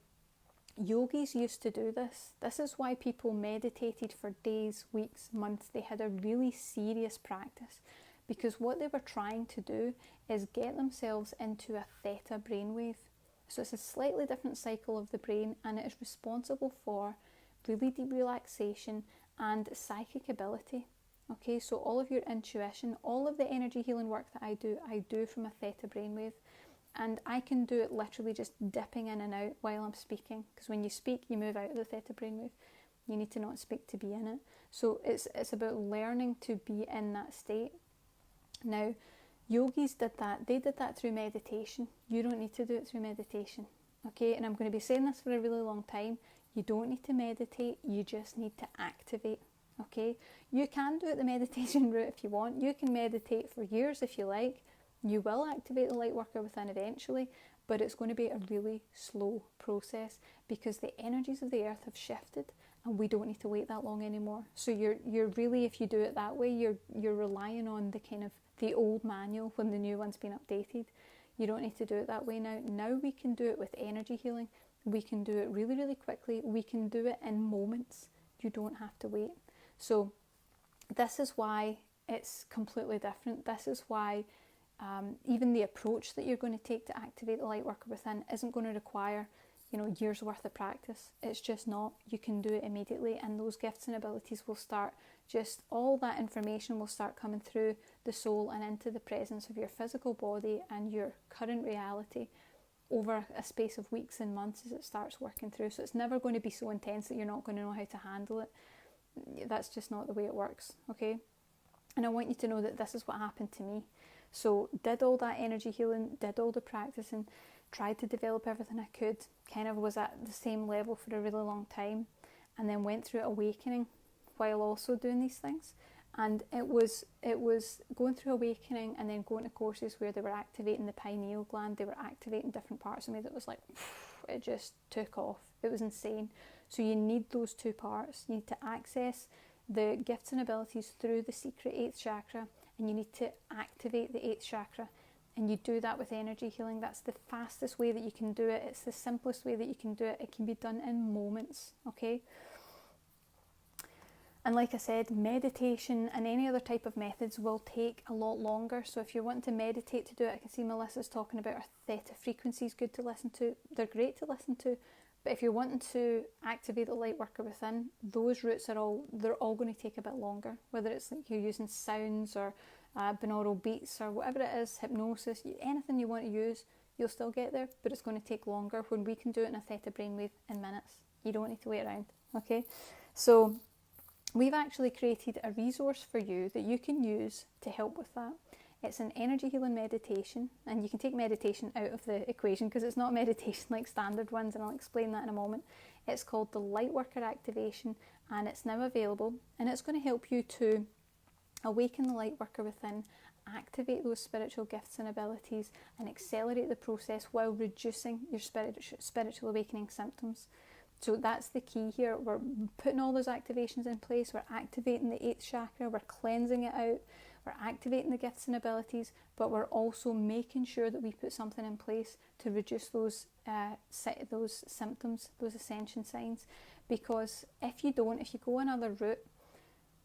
Speaker 1: yogis used to do this. This is why people meditated for days, weeks, months. They had a really serious practice because what they were trying to do is get themselves into a theta brainwave. So it's a slightly different cycle of the brain, and it is responsible for really deep relaxation and psychic ability. Okay, so all of your intuition, all of the energy healing work that I do from a theta brainwave. And I can do it literally just dipping in and out while I'm speaking, because when you speak, you move out of the theta brainwave. You need to not speak to be in it. So it's about learning to be in that state. Now, yogis did that. They did that through meditation. You don't need to do it through meditation. Okay, and I'm going to be saying this for a really long time. You don't need to meditate, you just need to activate, okay? You can do it the meditation route if you want. You can meditate for years if you like. You will activate the light worker within eventually, but it's going to be a really slow process because the energies of the earth have shifted and we don't need to wait that long anymore. So you're really, if you do it that way, you're relying on the kind of the old manual when the new one's been updated. You don't need to do it that way now. Now we can do it with energy healing. We can do it really, really quickly. We can do it in moments. You don't have to wait. So this is why it's completely different. This is why even the approach that you're going to take to activate the light worker within isn't going to require, years worth of practice. It's just not. You can do it immediately, and those gifts and abilities will start, just all that information will start coming through the soul and into the presence of your physical body and your current reality over a space of weeks and months as it starts working through. So it's never going to be so intense that you're not going to know how to handle it. That's just not the way it works, okay? And I want you to know that this is what happened to me. So did all that energy healing, did all the practicing, tried to develop everything I could, kind of was at the same level for a really long time, and then went through awakening while also doing these things. And it was going through awakening and then going to courses where they were activating the pineal gland, they were activating different parts of me that was like, it just took off. It was insane. So you need those two parts. You need to access the gifts and abilities through the secret 8th chakra, and you need to activate the 8th chakra. And you do that with energy healing. That's the fastest way that you can do it. It's the simplest way that you can do it. It can be done in moments, okay? And like I said, meditation and any other type of methods will take a lot longer. So if you're wanting to meditate to do it, I can see Melissa's talking about our theta frequencies, good to listen to. They're great to listen to. But if you're wanting to activate the light worker within, those routes they're all going to take a bit longer. Whether it's like you're using sounds or binaural beats or whatever it is, hypnosis, anything you want to use, you'll still get there, but it's going to take longer when we can do it in a theta brainwave in minutes. You don't need to wait around, okay? So we've actually created a resource for you that you can use to help with that. It's an energy healing meditation, and you can take meditation out of the equation because it's not meditation like standard ones, and I'll explain that in a moment. It's called the Lightworker Activation, and it's now available, and it's going to help you to awaken the light worker within, activate those spiritual gifts and abilities, and accelerate the process while reducing your spiritual awakening symptoms. So that's the key here. We're putting all those activations in place. We're activating the 8th chakra. We're cleansing it out. We're activating the gifts and abilities, but we're also making sure that we put something in place to reduce those symptoms, those ascension signs. Because if you go another route,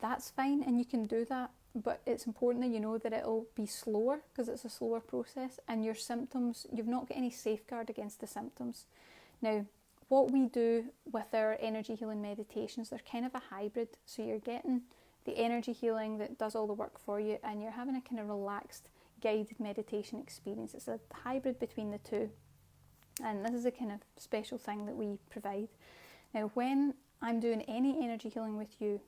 Speaker 1: that's fine, and you can do that, but it's important that you know that it'll be slower because it's a slower process, and your symptoms, you've not got any safeguard against the symptoms. Now, what we do with our energy healing meditations, they're kind of a hybrid. So you're getting the energy healing that does all the work for you, and you're having a kind of relaxed guided meditation experience. It's a hybrid between the two, and this is a kind of special thing that we provide. Now, when I'm doing any energy healing with you,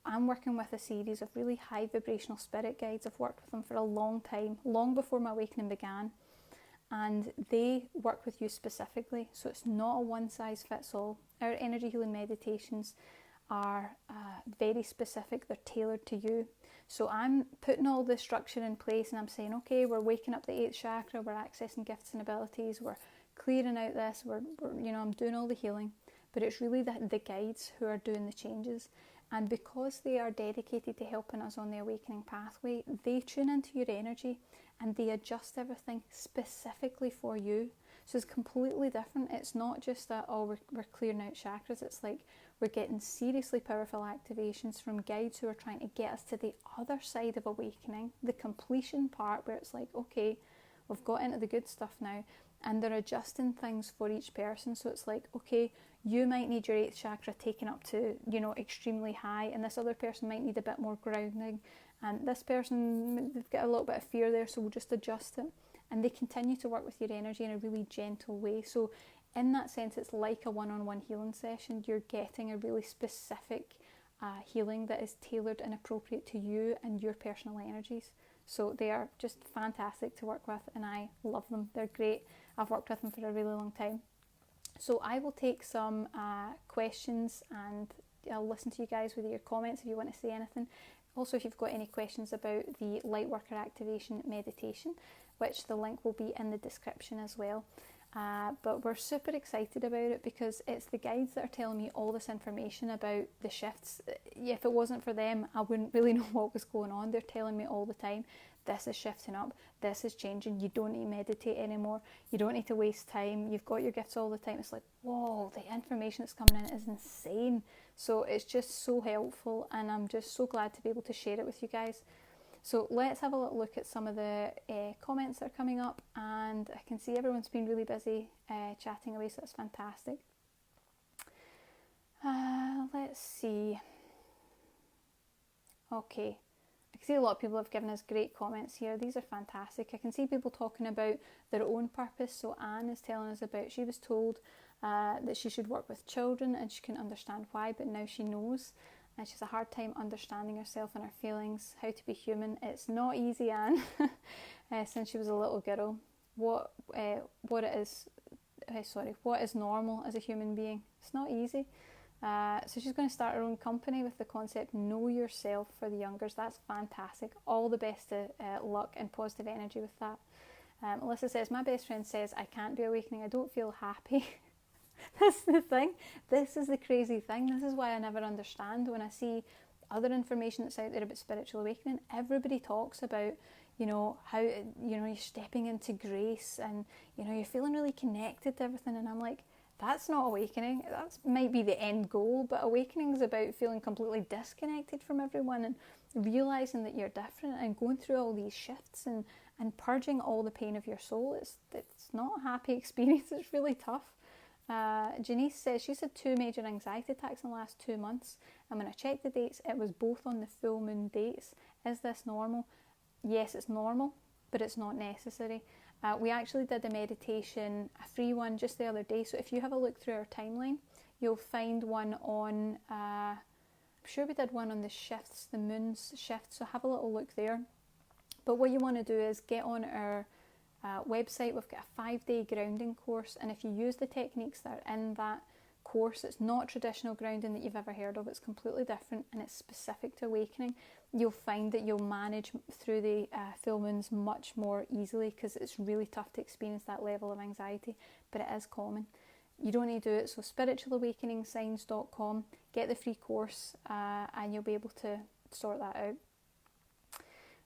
Speaker 1: I'm working with a series of really high vibrational spirit guides. I've worked with them for a long time, long before my awakening began, and they work with you specifically. So it's not a one size fits all. Our energy healing meditations are very specific. They're tailored to you. So I'm putting all the structure in place, and I'm saying, okay, we're waking up the 8th chakra, we're accessing gifts and abilities, we're clearing out this, we're I'm doing all the healing, but it's really the guides who are doing the changes. And because they are dedicated to helping us on the awakening pathway, they tune into your energy and they adjust everything specifically for you. So it's completely different. It's not just that, oh, we're clearing out chakras. It's like we're getting seriously powerful activations from guides who are trying to get us to the other side of awakening, the completion part where it's like, okay, we've got into the good stuff now. And they're adjusting things for each person. So it's like, okay, you might need your 8th chakra taken up to, extremely high, and this other person might need a bit more grounding, and this person, they've got a little bit of fear there, so we'll just adjust it. And they continue to work with your energy in a really gentle way. So in that sense, it's like a one-on-one healing session. You're getting a really specific healing that is tailored and appropriate to you and your personal energies. So they are just fantastic to work with, and I love them. They're great. I've worked with them for a really long time. So I will take some questions, and I'll listen to you guys with your comments if you want to say anything. Also, if you've got any questions about the Lightworker Activation Meditation, which the link will be in the description as well. But we're super excited about it because it's the guides that are telling me all this information about the shifts. If it wasn't for them, I wouldn't really know what was going on. They're telling me all the time, this is shifting up, this is changing, you don't need to meditate anymore, you don't need to waste time, you've got your gifts all the time. It's like, whoa, the information that's coming in is insane. So it's just so helpful, and I'm just so glad to be able to share it with you guys. So let's have a little look at some of the comments that are coming up, and I can see everyone's been really busy chatting away, so that's fantastic. Let's see. Okay, I can see a lot of people have given us great comments here. These are fantastic. I can see people talking about their own purpose. So Anne is telling us about, she was told that she should work with children and she couldn't understand why, but now she knows. And she has a hard time understanding herself and her feelings, how to be human. It's not easy, Anne, since she was a little girl. what it is. What is normal as a human being. It's not easy. So she's going to start her own company with the concept Know Yourself for the youngers. That's fantastic. All the best luck and positive energy with that. Alyssa says, my best friend says I can't do awakening. I don't feel happy. That's the thing. This is the crazy thing. This is why I never understand when I see other information that's out there about spiritual awakening. Everybody talks about, how, you're stepping into grace and, you're feeling really connected to everything. And I'm like, that's not awakening. That might be the end goal, but awakening is about feeling completely disconnected from everyone and realising that you're different and going through all these shifts and purging all the pain of your soul. It's not a happy experience. It's really tough. Janice says she's had 2 major anxiety attacks in the last 2 months, and when I checked the dates, it was both on the full moon dates. Is this normal? Yes, it's normal, but it's not necessary. We actually did a meditation, a free one, just the other day. So if you have a look through our timeline, you'll find one on, I'm sure we did one on the shifts, the moon's shifts. So have a little look there. But what you want to do is get on our website. We've got a 5-day grounding course, and if you use the techniques that are in that course, it's not traditional grounding that you've ever heard of. It's completely different, and it's specific to awakening. You'll find that you'll manage through the full moons much more easily, because it's really tough to experience that level of anxiety, but it is common. You don't need to do it. So spiritualawakeningsigns.com, get the free course, and you'll be able to sort that out.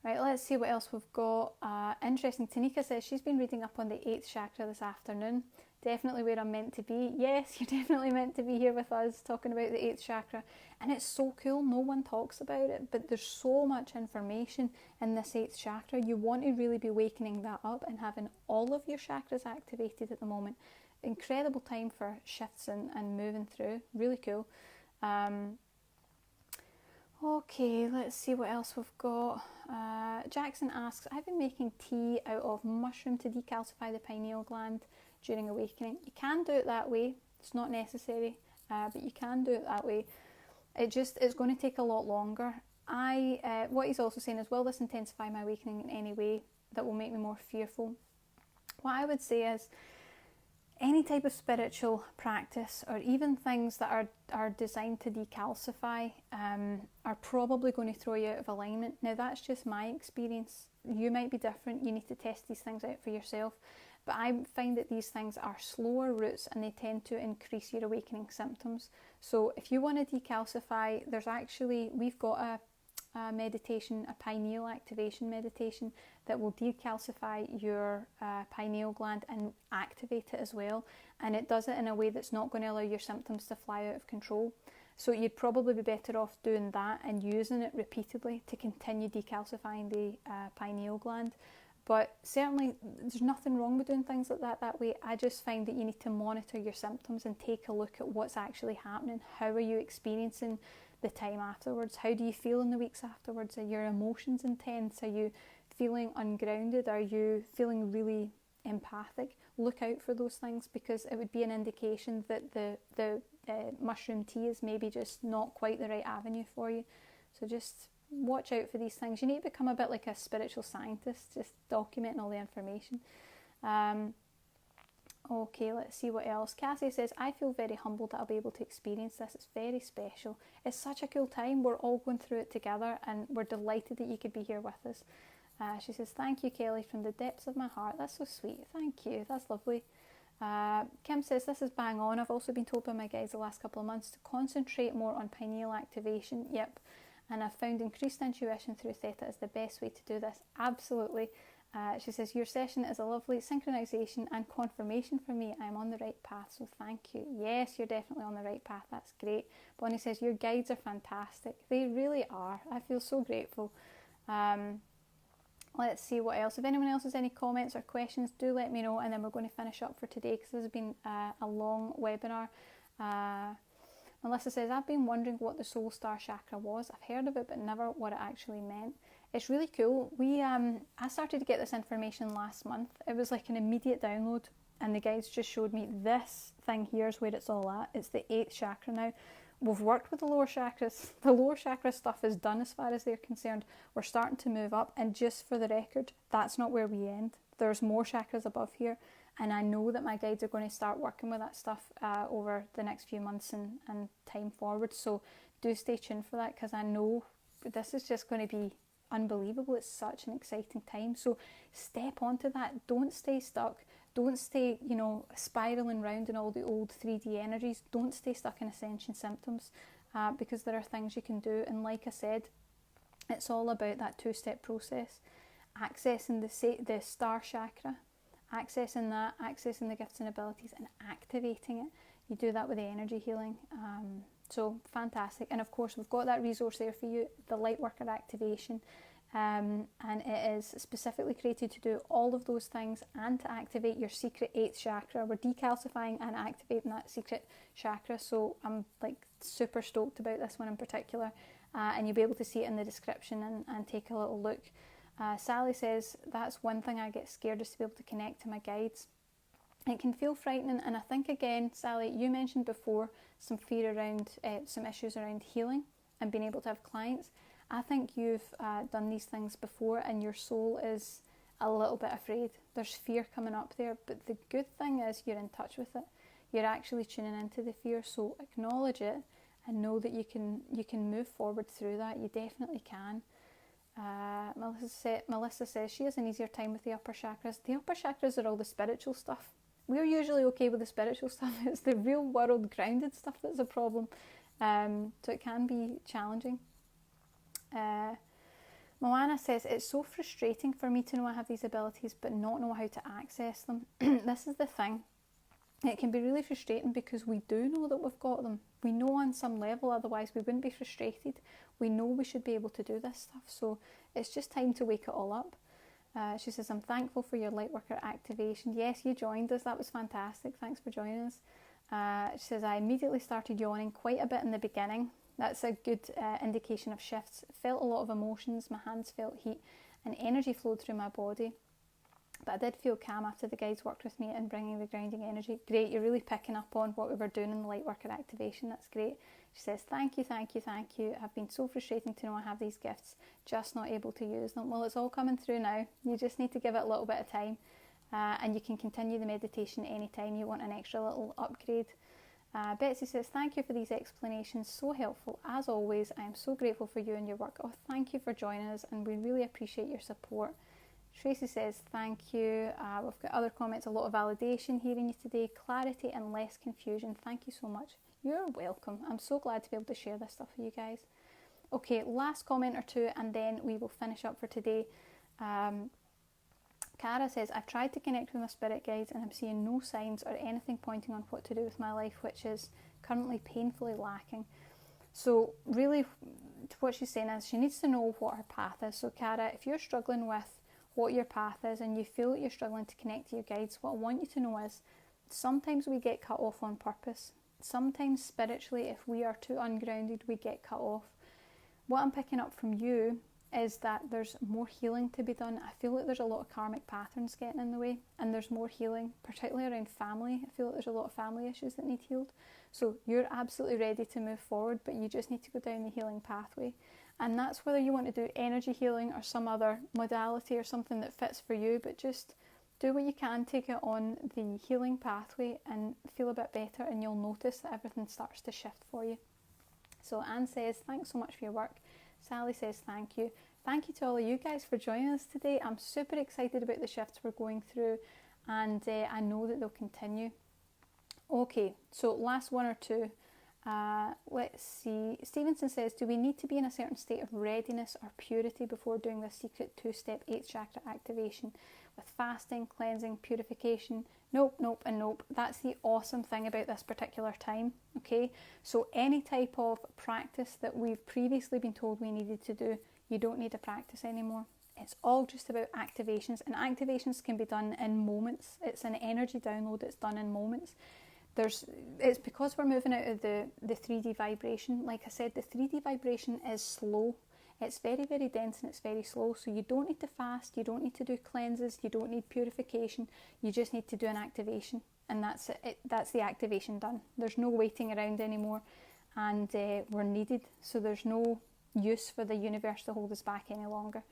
Speaker 1: Right, let's see what else we've got. Interesting, Tanika says she's been reading up on the 8th chakra this afternoon. Definitely where I'm meant to be. Yes, you're definitely meant to be here with us talking about the 8th chakra. And it's so cool. No one talks about it, but there's so much information in this 8th chakra. You want to really be wakening that up and having all of your chakras activated at the moment. Incredible time for shifts and moving through. Really cool. Okay, let's see what else we've got. Jackson asks, I've been making tea out of mushroom to decalcify the pineal gland during awakening. You can do it that way. It's not necessary, but you can do it that way. It's going to take a lot longer. What he's also saying is, will this intensify my awakening in any way that will make me more fearful? What I would say is, any type of spiritual practice, or even things that are designed to decalcify, are probably going to throw you out of alignment. Now, that's just my experience. You might be different. You need to test these things out for yourself. But I find that these things are slower routes, and they tend to increase your awakening symptoms. So if you want to decalcify, we've got a meditation, a pineal activation meditation that will decalcify your pineal gland and activate it as well, and it does it in a way that's not going to allow your symptoms to fly out of control. So you'd probably be better off doing that and using it repeatedly to continue decalcifying the pineal gland. But certainly there's nothing wrong with doing things like that way. I just find that you need to monitor your symptoms and take a look at what's actually happening. How are you experiencing the time afterwards? How do you feel in the weeks afterwards? Are your emotions intense? Are you feeling ungrounded? Are you feeling really empathic? Look out for those things, because it would be an indication that the mushroom tea is maybe just not quite the right avenue for you. So just watch out for these things. You need to become a bit like a spiritual scientist, just documenting all the information. Okay, let's see what else. Cassie says, I feel very humbled that I'll be able to experience this. It's very special. It's such a cool time. We're all going through it together, and we're delighted that you could be here with us. She says, thank you, Kelly, from the depths of my heart. That's so sweet. Thank you. That's lovely. Kim says, this is bang on. I've also been told by my guides the last couple of months to concentrate more on pineal activation. Yep. And I've found increased intuition through Theta is the best way to do this. Absolutely. She says, your session is a lovely synchronization and confirmation for me. I'm on the right path, so thank you. Yes, you're definitely on the right path. That's great. Bonnie says, your guides are fantastic. They really are. I feel so grateful. Let's see what else. If anyone else has any comments or questions, do let me know, and then we're going to finish up for today, because this has been a long webinar. Melissa says, I've been wondering what the Soul Star Chakra was. I've heard of it, but never what it actually meant. It's really cool. I started to get this information last month. It was like an immediate download, and the guides just showed me this thing here is where it's all at. It's the 8th chakra now. We've worked with the lower chakras. The lower chakra stuff is done as far as they're concerned. We're starting to move up, and just for the record, that's not where we end. There's more chakras above here, and I know that my guides are going to start working with that stuff over the next few months and time forward. So do stay tuned for that, because I know this is just going to be unbelievable. It's such an exciting time. So step onto that. Don't stay stuck. Don't stay, spiraling round in all the old 3D energies. Don't stay stuck in Ascension symptoms, because there are things you can do. And like I said, it's all about that 2-step process. Accessing the star chakra, accessing the gifts and abilities, and activating it. You do that with the energy healing. So fantastic. And of course, we've got that resource there for you, the Lightworker activation. And it is specifically created to do all of those things and to activate your secret 8th chakra. We're decalcifying and activating that secret chakra. So I'm super stoked about this one in particular. And you'll be able to see it in the description and take a little look. Sally says, that's one thing I get scared, is to be able to connect to my guides. It can feel frightening, and I think, again, Sally, you mentioned before some fear around, some issues around healing and being able to have clients. I think you've done these things before, and your soul is a little bit afraid. There's fear coming up there, but the good thing is you're in touch with it. You're actually tuning into the fear, so acknowledge it and know that you can move forward through that. You definitely can. Melissa says she has an easier time with the upper chakras. The upper chakras are all the spiritual stuff. We're usually okay with the spiritual stuff. It's the real world grounded stuff that's a problem. So it can be challenging. Moana says, it's so frustrating for me to know I have these abilities but not know how to access them. This is the thing. It can be really frustrating because we do know that we've got them. We know on some level, otherwise we wouldn't be frustrated. We know we should be able to do this stuff. So it's just time to wake it all up. She says, I'm thankful for your Lightworker activation. Yes, you joined us. That was fantastic. Thanks for joining us. She says, I immediately started yawning quite a bit in the beginning. That's a good indication of shifts. Felt a lot of emotions. My hands felt heat and energy flowed through my body. But I did feel calm after the guides worked with me in bringing the grounding energy. Great, you're really picking up on what we were doing in the Lightworker activation. That's great. She says, thank you, thank you, thank you. I've been so frustrating to know I have these gifts, just not able to use them. Well, it's all coming through now. You just need to give it a little bit of time. And you can continue the meditation anytime you want an extra little upgrade. Betsy says, thank you for these explanations. So helpful. As always, I am so grateful for you and your work. Oh, thank you for joining us, and we really appreciate your support. Tracy says, thank you. We've got other comments, a lot of validation hearing you today, clarity and less confusion. Thank you so much. You're welcome. I'm so glad to be able to share this stuff with you guys. Okay, last comment or two and then we will finish up for today. Cara says, I've tried to connect with my spirit guides and I'm seeing no signs or anything pointing on what to do with my life, which is currently painfully lacking. So really what she's saying is she needs to know what her path is. So Cara, if you're struggling with what your path is and you feel that you're struggling to connect to your guides, what I want you to know is sometimes we get cut off on purpose. Sometimes spiritually, if we are too ungrounded, we get cut off. What I'm picking up from you is that there's more healing to be done. I feel like there's a lot of karmic patterns getting in the way, and there's more healing, particularly around family. I feel like there's a lot of family issues that need healed. So you're absolutely ready to move forward, but you just need to go down the healing pathway. And that's whether you want to do energy healing or some other modality or something that fits for you, but just do what you can, take it on the healing pathway and feel a bit better, and you'll notice that everything starts to shift for you. So Anne says, thanks so much for your work. Sally says, thank you. Thank you to all of you guys for joining us today. I'm super excited about the shifts we're going through, and I know that they'll continue. Okay, so last one or two. Let's see. Stevenson says, do we need to be in a certain state of readiness or purity before doing the secret 2-step 8th chakra activation with fasting, cleansing, purification? Nope, nope, and nope. That's the awesome thing about this particular time, okay? So any type of practice that we've previously been told we needed to do, you don't need to practice anymore. It's all just about activations, and activations can be done in moments. It's an energy download. It's done in moments. It's because we're moving out of the 3D vibration. Like I said, the 3D vibration is slow. It's very, very dense and it's very slow. So you don't need to fast. You don't need to do cleanses. You don't need purification. You just need to do an activation. And that's it. That's the activation done. There's no waiting around anymore. and we're needed. So there's no use for the universe to hold us back any longer.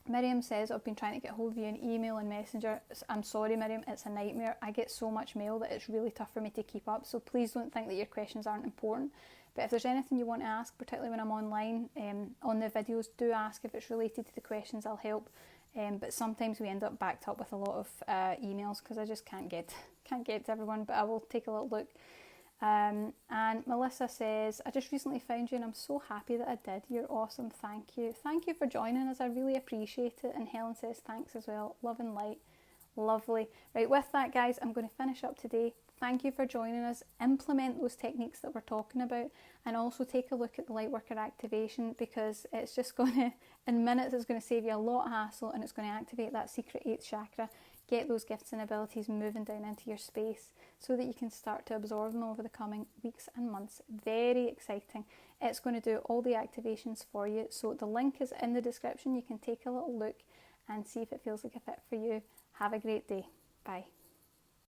Speaker 1: Miriam says, I've been trying to get hold of you in email and messenger. I'm sorry, Miriam, it's a nightmare. I get so much mail that it's really tough for me to keep up. So please don't think that your questions aren't important. But if there's anything you want to ask, particularly when I'm online, on the videos, do ask. If it's related to the questions, I'll help. But sometimes we end up backed up with a lot of emails because I just can't get to everyone. But I will take a little look. And Melissa says, I just recently found you and I'm so happy that I did. You're awesome. Thank you. Thank you for joining us. I really appreciate it. And Helen says thanks as well. Love and light. Lovely. Right, with that, guys, I'm going to finish up today. Thank you for joining us. Implement those techniques that we're talking about, and also take a look at the Lightworker activation, because it's just going to, in minutes, it's going to save you a lot of hassle, and it's going to activate that secret 8th chakra. Get those gifts and abilities moving down into your space so that you can start to absorb them over the coming weeks and months. Very exciting. It's going to do all the activations for you. So the link is in the description. You can take a little look and see if it feels like a fit for you. Have a great day. Bye.